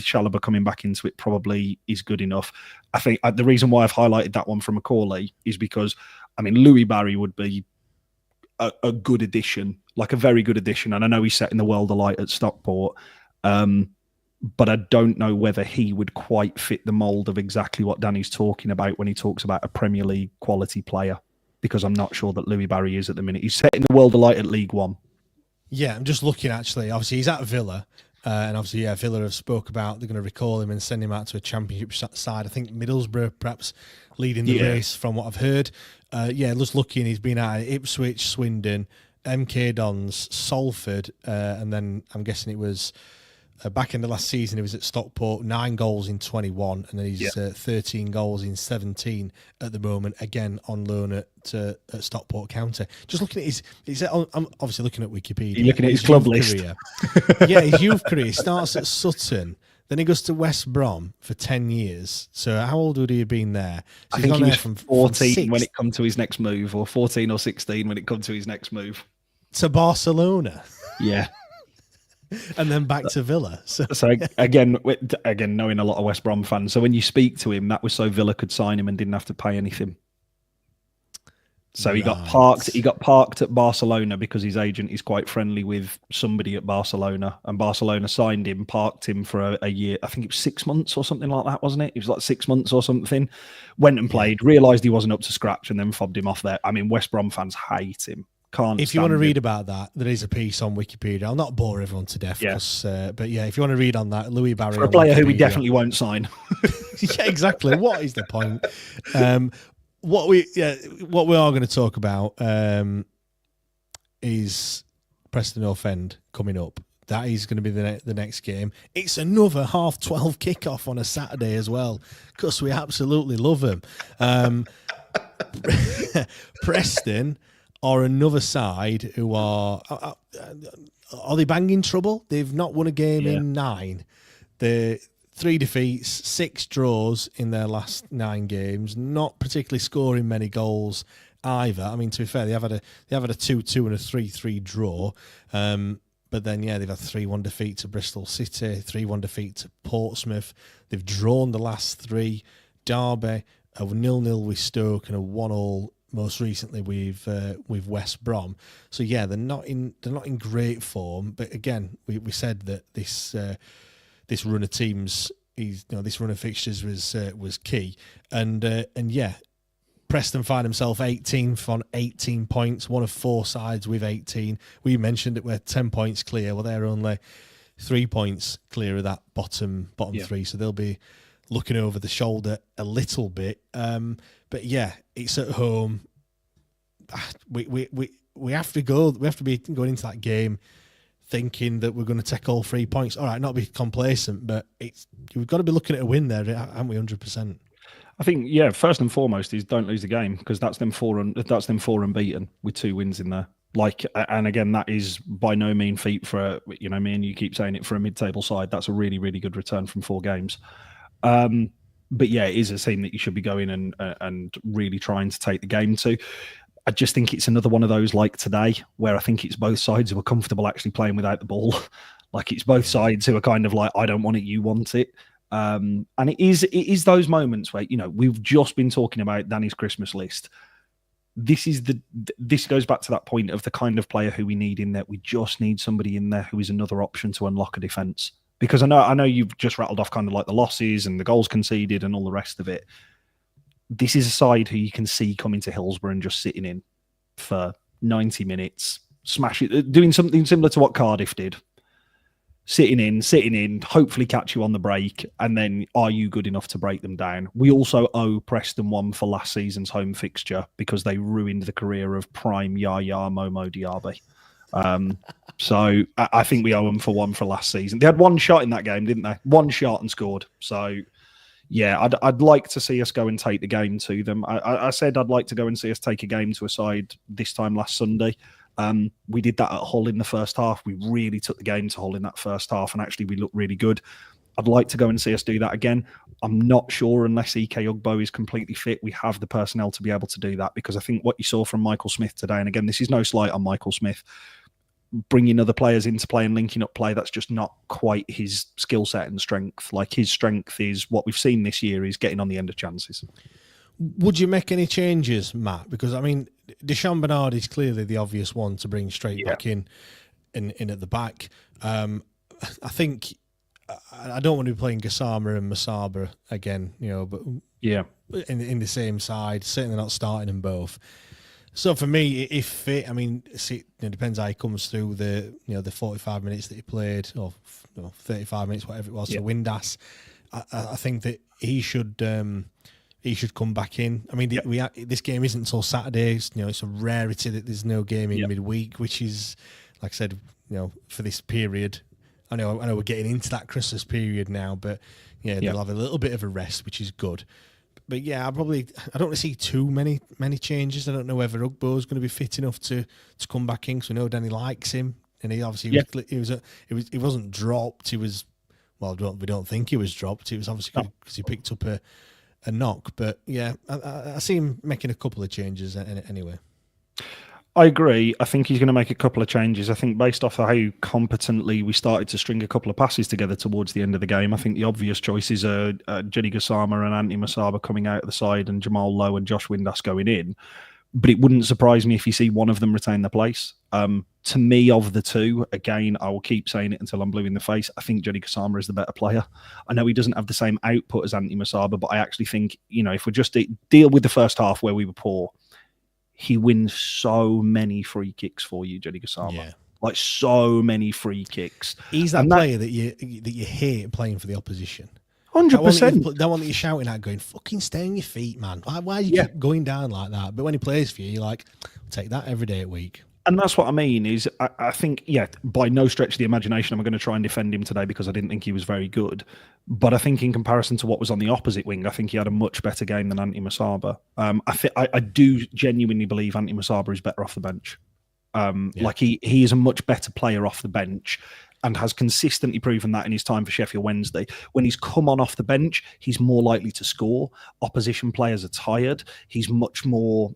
Chalobah coming back into it probably is good enough. I think the reason why I've highlighted that one from Macaulay is because, I mean, Louis Barry would be a good addition, like a very good addition. And I know he's setting the world alight at Stockport, but I don't know whether he would quite fit the mould of exactly what Danny's talking about when he talks about a Premier League quality player, because I'm not sure that Louis Barry is at the minute. He's setting the world alight at League One. Yeah, I'm just looking, actually. Obviously, he's at Villa. And obviously, yeah, Villa have spoke about they're going to recall him and send him out to a championship side. I think Middlesbrough perhaps leading the race from what I've heard. Just looking, he's been at Ipswich, Swindon, MK Dons, Salford, and then I'm guessing it was back in the last season, he was at Stockport, 9 goals in 21, and then he's 13 goals in 17 at the moment, again on loan at Stockport County. Just looking at I'm obviously looking at Wikipedia. You're looking at his club list. Yeah, his youth career starts at Sutton, then he goes to West Brom for 10 years. So how old would he have been there? So I think he was from 14 when it come to his next move, or 14 or 16 when it come to his next move. To Barcelona. Yeah. And then back to Villa. So again, knowing a lot of West Brom fans, so when you speak to him, that was so Villa could sign him and didn't have to pay anything. So he got parked. He got parked at Barcelona because his agent is quite friendly with somebody at Barcelona, and Barcelona signed him, parked him for a year. I think it was 6 months or something like that, wasn't it? It was like 6 months or something. Went and played, realised he wasn't up to scratch, and then fobbed him off there. I mean, West Brom fans hate him. If you want to read about that, there is a piece on Wikipedia. I'll not bore everyone to death, but yeah, if you want to read on that, Louis Barry, for a player who we definitely won't sign. Yeah, exactly. What is the point? What we are going to talk about is Preston North End coming up. That is going to be the next game. It's another 12:30 kickoff on a Saturday as well, because we absolutely love them. Preston are another side who are they banging trouble? They've not won a game in 9. They're 3 defeats, 6 draws in their last 9 games. Not particularly scoring many goals either. I mean, to be fair, they have had a 2-2 and a 3-3 draw. But then, they've had 3-1 defeat to Bristol City, 3-1 defeat to Portsmouth. They've drawn the last 3. Derby, a 0-0 with Stoke, and a 1-1 most recently with West Brom. So they're not in great form. But again, we said that this run of teams, this run of fixtures was key. And Preston find himself 18th on 18 points, one of 4 sides with 18. We mentioned that we're 10 points clear. Well, they're only 3 points clear of that bottom 3, so they'll be looking over the shoulder a little bit. But it's at home. We have to go. We have to be going into that game thinking that we're going to take all 3 points. All right, not be complacent, but we've got to be looking at a win there, haven't we? 100%. I think first and foremost is don't lose the game, because that's them 4 unbeaten with 2 wins in there. And again, that is by no mean feat for me and you keep saying it, for a mid-table side. That's a really, really good return from 4 games. But it is a team that you should be going and really trying to take the game to. I just think it's another one of those like today, where I think it's both sides who are comfortable actually playing without the ball. Like, it's both sides who are kind of like, I don't want it, you want it. And it is those moments where, we've just been talking about Danny's Christmas list. This goes back to that point of the kind of player who we need in there. We just need somebody in there who is another option to unlock a defence. Because I know you've just rattled off kind of like the losses and the goals conceded and all the rest of it. This is a side who you can see coming to Hillsborough and just sitting in for 90 minutes, smash it, doing something similar to what Cardiff did. Sitting in, hopefully catch you on the break, and then are you good enough to break them down? We also owe Preston one for last season's home fixture, because they ruined the career of prime Yaya Momo Diaby. So I think we owe them for one for last season. They had 1 shot in that game, didn't they? 1 shot and scored. So I'd like to see us go and take the game to them. I said I'd like to go and see us take a game to a side this time last Sunday. We did that at Hull in the first half. We really took the game to Hull in that first half, and actually we looked really good. I'd like to go and see us do that again. I'm not sure, unless EK Ugbo is completely fit, we have the personnel to be able to do that, because I think what you saw from Michael Smith today, and again, this is no slight on Michael Smith, bringing other players into play and linking up play, that's just not quite his skill set and strength. Like, his strength is what we've seen this year, is getting on the end of chances. Would you make any changes, Matt? Because, I mean, Deshaun Bernard is clearly the obvious one to bring straight back in at the back. I think I don't want to be playing Gassama and Masaba again, but in the same side, certainly not starting them both. So for me, if fit, it depends how he comes through the 45 minutes that he played, or 35 minutes, whatever it was, for Windass. I think that he should come back in. This game isn't until Saturday. It's a rarity that there's no game in midweek, which is, like I said, for this period. I know we're getting into that Christmas period now, but they'll have a little bit of a rest, which is good. But I don't want to see too many changes. I don't know whether Ugbo's going to be fit enough to come back in, because we know Danny likes him, and he obviously he wasn't dropped. He was, well, we don't think he was dropped. It was obviously because he picked up a knock. But I see him making a couple of changes anyway. I agree. I think he's going to make a couple of changes. I think based off of how competently we started to string a couple of passes together towards the end of the game, I think the obvious choices are Jenny Gassama and Anthony Masaba coming out of the side and Jamal Lowe and Josh Windass going in. But it wouldn't surprise me if you see one of them retain their place. To me, of the two, again, I will keep saying it until I'm blue in the face, I think Jenny Gassama is the better player. I know he doesn't have the same output as Anthony Masaba, but I actually think, if we just deal with the first half where we were poor, he wins so many free kicks for you, Jenny Gassama. Yeah. Like, so many free kicks. He's that player that you hate playing for the opposition. 100%. That one that you're shouting at, going, fucking stay on your feet, man. Why do you keep going down like that? But when he plays for you, you're like, take that every day at week. And that's what I mean is, I think, by no stretch of the imagination, I'm going to try and defend him today because I didn't think he was very good. But I think in comparison to what was on the opposite wing, I think he had a much better game than Anthony Masaba. I do genuinely believe Anthony Masaba is better off the bench. Like he is a much better player off the bench and has consistently proven that in his time for Sheffield Wednesday. When he's come on off the bench, he's more likely to score. Opposition players are tired. He's much more...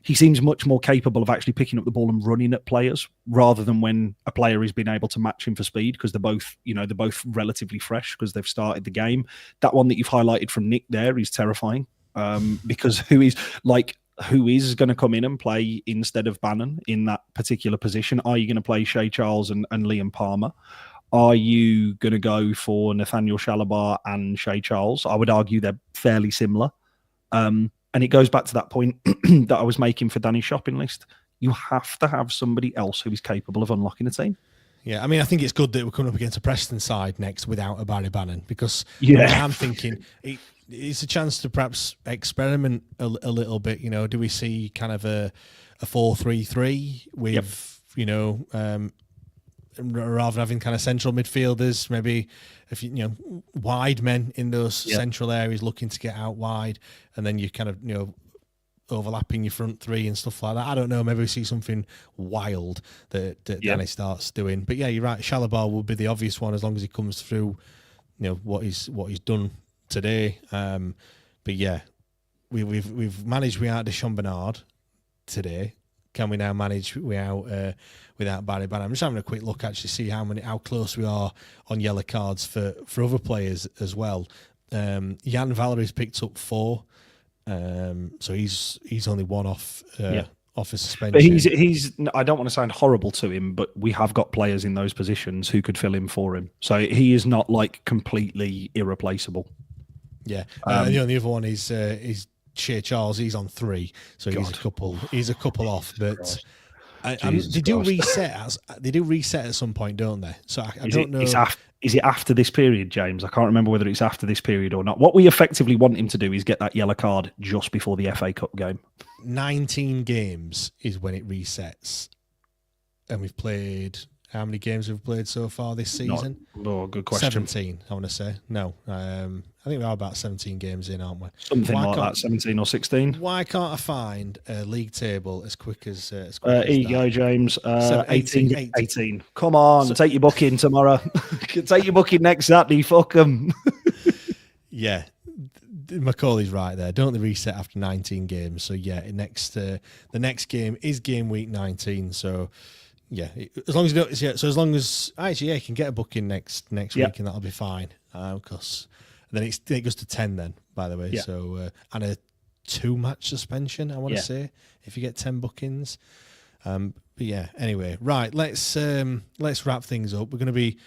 he seems much more capable of actually picking up the ball and running at players rather than when a player has been able to match him for speed, because they're both relatively fresh because they've started the game. That one that you've highlighted from Nick there is terrifying, because who is going to come in and play instead of Bannon in that particular position? Are you going to play Shea Charles and Liam Palmer? Are you going to go for Nathaniel Shalabar and Shea Charles? I would argue they're fairly similar. And it goes back to that point that I was making for Danny's shopping list. You have to have somebody else who is capable of unlocking a team. Yeah, I think it's good that we're coming up against a Preston side next without a Barry Bannon, because I'm thinking it's a chance to perhaps experiment a little bit. Do we see kind of a 4-3-3 with, rather than having kind of central midfielders, maybe wide men in those central areas looking to get out wide, and then you kind of overlapping your front three and stuff like that. I don't know, maybe we see something wild that Danny starts doing. But you're right, Shalabar will be the obvious one as long as he comes through what he's done today. But we've managed without Deshaun Bernard today. Can we now manage without Barry Bannon? I'm just having a quick look, actually, see how close we are on yellow cards for other players as well. Jan Valerie's picked up 4, so he's only one off a suspension. But he's. I don't want to sound horrible to him, but we have got players in those positions who could fill in for him. So he is not like completely irreplaceable. Yeah, and the other one is Shea Charles. He's on 3, so he's a couple off. But they do reset. They do reset at some point, don't they? So I don't know. Is it after this period, James? I can't remember whether it's after this period or not. What we effectively want him to do is get that yellow card just before the FA Cup game. 19 games is when it resets, and we've played. How many games have we played so far this season? Good question. 17, I want to say. No, I think we are about 17 games in, aren't we? Something like that, 17 or 16. Why can't I find a league table as quick as here you go, James. 18. Come on, take your booking tomorrow. Take your booking next Saturday. Fuck them. Yeah, Macaulay's right there. Don't they reset after 19 games? So the next game is game week 19. So. Yeah, as long as you don't, so as long as you can get a booking next week, and that'll be fine. Because then it goes to 10 then, by the way. Yeah. So and a 2-match suspension, I want to say, if you get 10 bookings. But yeah, anyway, right, let's wrap things up. We're going to be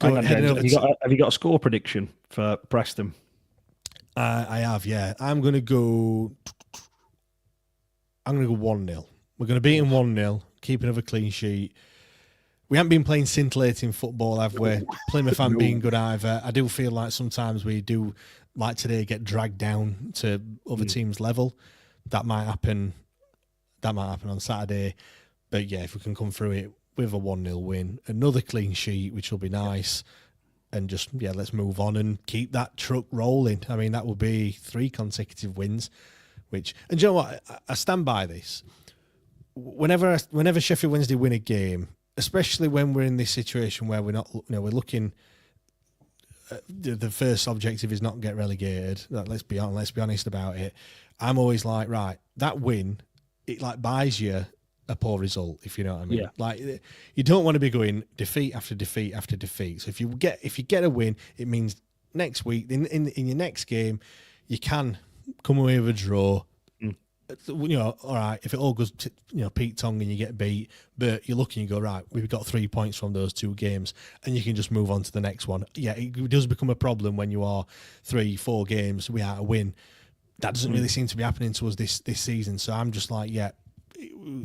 heading over have you got a score prediction for Preston? I have, yeah. I'm going to go 1-0. We're going to beat him 1-0, keep another clean sheet. We haven't been playing scintillating football, have we? Plymouth haven't been good either. I do feel like sometimes we do, like today, get dragged down to other teams' level. That might happen. That might happen on Saturday. But yeah, if we can come through it with a 1-0 win, another clean sheet, which will be nice, and just, let's move on and keep that truck rolling. I mean, that will be 3 consecutive wins, and you know what? I stand by this. Whenever Sheffield Wednesday win a game, especially when we're in this situation where we're not, we're looking. The first objective is not get relegated. Let's be honest about it. I'm always like, right, that win, it like buys you a poor result, if you know what I mean. Yeah. Like, you don't want to be going defeat after defeat after defeat. So if you get a win, it means next week in your next game, you can come away with a draw. All right, if it all goes to, Pete Tong and you get beat, but you look and you go, right, we've got 3 points from those 2 games, and you can just move on to the next one. Yeah, it does become a problem when you are 3-4 games without a win. That doesn't really seem to be happening to us this season. So I'm just like,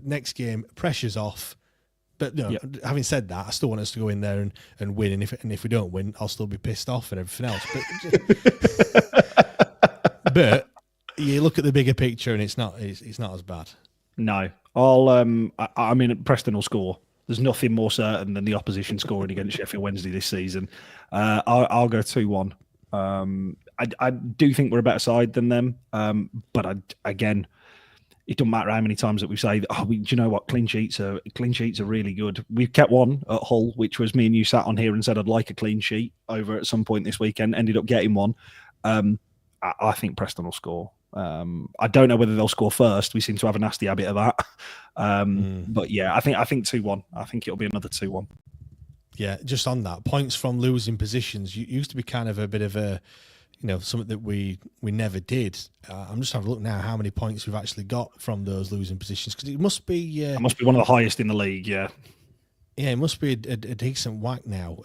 next game, pressure's off. But having said that, I still want us to go in there and win. And if we don't win, I'll still be pissed off and everything else. But you look at the bigger picture, and it's not as bad. No, I mean, Preston will score. There's nothing more certain than the opposition scoring against Sheffield Wednesday this season. I'll go 2-1. I do think we're a better side than them, but again, it doesn't matter how many times that we say, do you know what? Clean sheets are really good. We've kept one at Hull, which was me and you sat on here and said I'd like a clean sheet over at some point this weekend. Ended up getting one. I think Preston will score. I don't know whether they'll score first. We seem to have a nasty habit of that. But yeah, I think 2-1. I think it'll be another 2-1. Yeah, just on that, points from losing positions used to be kind of a bit of a, something that we never did. I'm just having a look now how many points we've actually got from those losing positions, because it must be... it must be one of the highest in the league, yeah. Yeah, it must be a decent whack now.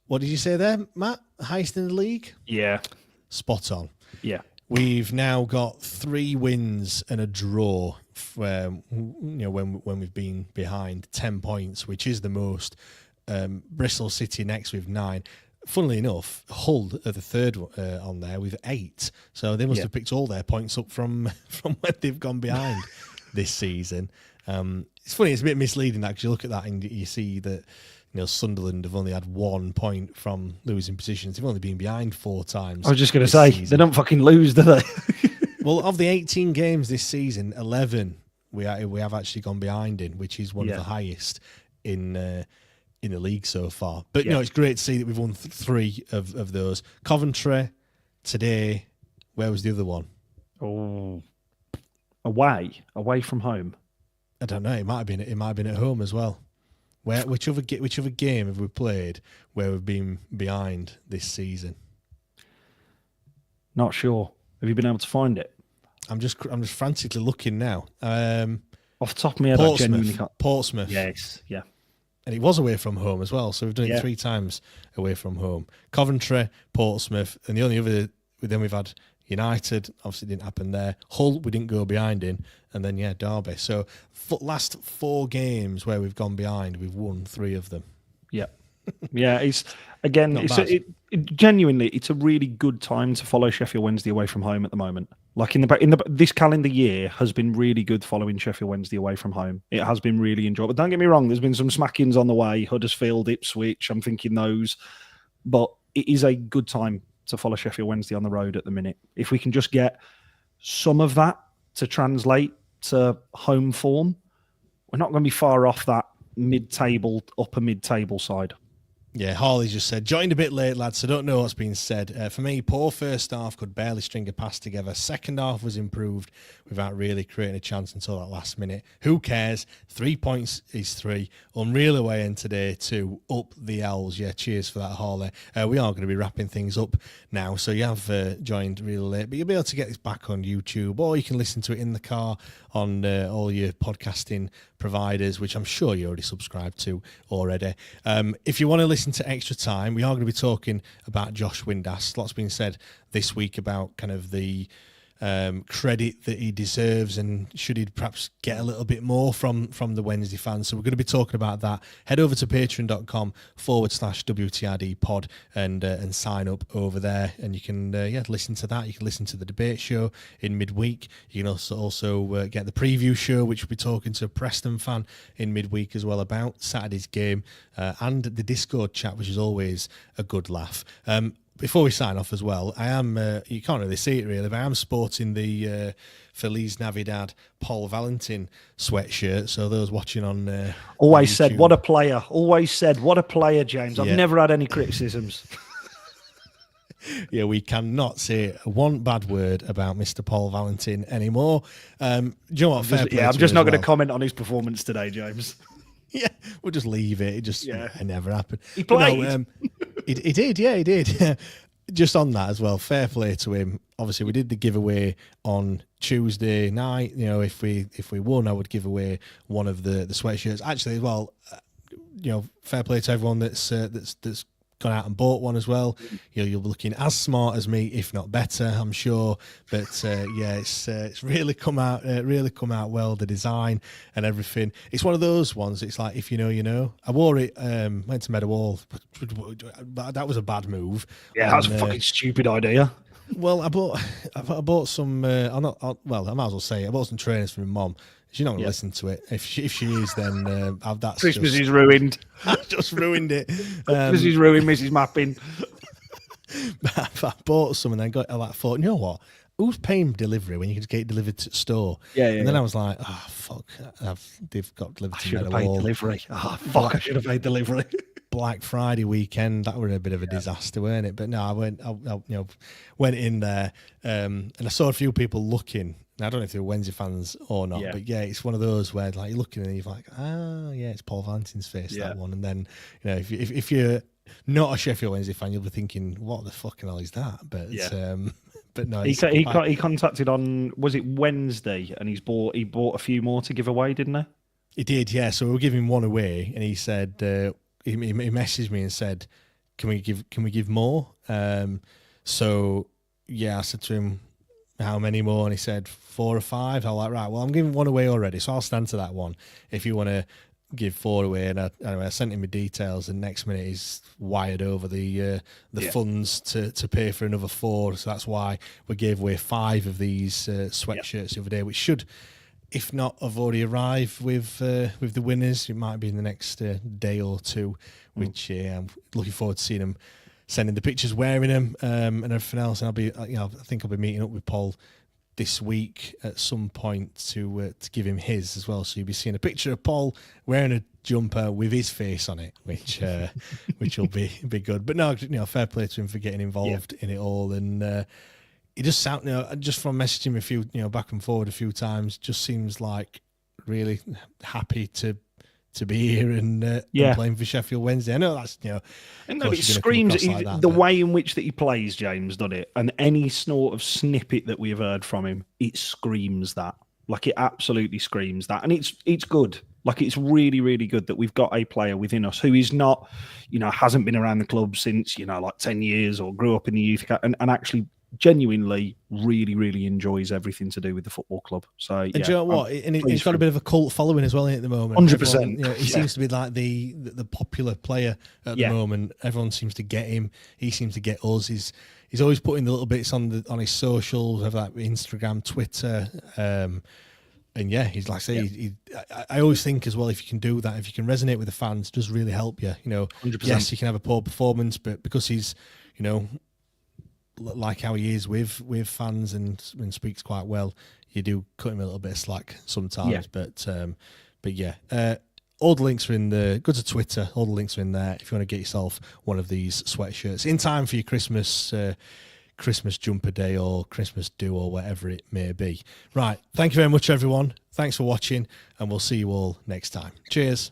What did you say there, Matt? Highest in the league? Yeah. Spot on. Yeah. We've now got 3 wins and a draw when we've been behind 10 points, which is the most. Bristol City next with 9. Funnily enough, Hull are the third on there with 8. So they must have picked all their points up from when they've gone behind this season. It's funny, it's a bit misleading that, because you look at that and you see that Sunderland have only had 1 point from losing positions. They've only been behind 4 times. I was just going to say, they don't fucking lose, do they? Well, of the 18 games this season, 11 we have actually gone behind in, which is one of the highest in the league so far. But it's great to see that we've won 3 of those. Coventry today. Where was the other one? Oh, away from home. I don't know. It might have been at home as well. Which other game have we played where we've been behind this season? Not sure. Have you been able to find it? I'm just frantically looking now. Off the top of my head, I genuinely can't. Portsmouth. Yes, yeah. And it was away from home as well, so we've done it 3 times away from home. Coventry, Portsmouth, and the only other, then we've had United, obviously didn't happen there. Hull, we didn't go behind in, and then Derby. So last 4 games where we've gone behind, we've won 3 of them. Yeah, yeah. It's genuinely, it's a really good time to follow Sheffield Wednesday away from home at the moment. Like this calendar year has been really good following Sheffield Wednesday away from home. It has been really enjoyable. Don't get me wrong, there's been some smackings on the way, Huddersfield, Ipswich, I'm thinking those. But it is a good time to follow Sheffield Wednesday on the road at the minute. If we can just get some of that to translate to home form, we're not going to be far off that upper mid-table side. Yeah, Hawley just said, joined a bit late, lads, so don't know what's been said. For me, poor first half, could barely string a pass together. Second half was improved without really creating a chance until that last minute. Who cares? 3 points is 3. Unreal away in today too. Up the Owls. Yeah, cheers for that, Hawley. We are going to be wrapping things up now, so you have joined really late, but you'll be able to get this back on YouTube, or you can listen to it in the car on all your podcasting providers, which I'm sure you already subscribe to already. If you want to listen to Extra Time, we are going to be talking about Josh Windass. Lots been said this week about kind of the credit that he deserves, and should he perhaps get a little bit more from the Wednesday fans. So we're going to be talking about that. Head over to patreon.com/WTID pod and sign up over there, and you can listen to that. You can listen to the debate show in midweek. You can also get the preview show, which we'll be talking to a Preston fan in midweek as well about Saturday's game, and the Discord chat, which is always a good laugh. Before we sign off as well, I am, you can't really see it really, but I am sporting the Feliz Navidad Paul Valentin sweatshirt. So those watching on always on said, what a player. Always said, what a player, James. I've never had any criticisms. Yeah, we cannot say one bad word about Mr. Paul Valentin anymore. Do you know what? I'm just not going to comment on his performance today, James. Yeah, we'll just leave it. It never happened. He played. No, he did. Yeah, he did. Just on that as well, fair play to him. Obviously, we did the giveaway on Tuesday night. You know, if we won, I would give away one of the sweatshirts. Actually, as well, fair play to everyone that's gone out and bought one as well. You'll be looking as smart as me, if not better, I'm sure. But it's really come out well, the design and everything. It's one of those ones. It's like, if you know, you know. I wore it, went to Meadowhall, but that was a bad move. Yeah, that's a fucking stupid idea. Well, I bought some. I might as well say it. I bought some trainers from my mum. She's not going to listen to it. If she is, then that's Christmas is ruined. I just ruined it. Christmas is ruined, Mrs. Mappin. I bought some and I thought, you know what? Who's paying delivery when you can just get it delivered to the store? Yeah. And then I was like, oh fuck, they've got delivered to Meadowhall. I should have paid delivery. Oh fuck, I should have paid delivery. Black Friday weekend, that was a bit of a disaster, weren't it? But no, I went in there, and I saw a few people looking. Now, I don't know if they were Wednesday fans or not, but yeah, it's one of those where like you're looking and you're like, it's Paul Valentin's face, that one. And then, if you're not a Sheffield Wednesday fan, you'll be thinking, what the fucking hell is that? But but no, he contacted on, was it Wednesday, and he bought a few more to give away, didn't he? He did, yeah. So we were giving one away, and he said he messaged me and said, can we give more? So yeah, I said to him, how many more? And he said 4 or 5. I was like, right, well, I'm giving one away already, so I'll stand to that one if you want to give 4 away. And I sent him the details, and next minute he's wired over the funds to pay for another 4. So that's why we gave away 5 of these sweatshirts the other day, which should, if not have already arrived with the winners, it might be in the next day or two, which I'm looking forward to seeing them sending the pictures wearing them and everything else. And I think I'll be meeting up with Paul this week at some point to give him his as well. So you'll be seeing a picture of Paul wearing a jumper with his face on it, which will be good. But no, fair play to him for getting involved in it all. And it just sound, just from messaging me back and forward a few times, just seems like really happy to be here and playing for Sheffield Wednesday. I know that's it screams the way in which that he plays, James, doesn't it? And any sort of snippet that we've heard from him, it screams that. Like, it absolutely screams that, and it's good. Like, it's really, really good that we've got a player within us who is not, hasn't been around the club since 10 years or grew up in the youth and actually genuinely really, really enjoys everything to do with the football club. So, and do you know what? And he's got a bit of a cult following as well at the moment. 100%. He seems to be like the popular player at the moment. Everyone seems to get him. He seems to get us. He's always putting the little bits on his socials, whether that be Instagram, Twitter. And yeah, he's like I say, I always think as well, if you can do that, if you can resonate with the fans, it does really help you. 100%. Yes, you can have a poor performance, but because he's, like how he is with fans and speaks quite well, you do cut him a little bit of slack sometimes. But yeah, all the links are in the. Go to Twitter. All the links are in there if you want to get yourself one of these sweatshirts in time for your Christmas jumper day or Christmas do or whatever it may be. Right. Thank you very much, everyone. Thanks for watching, and we'll see you all next time. Cheers.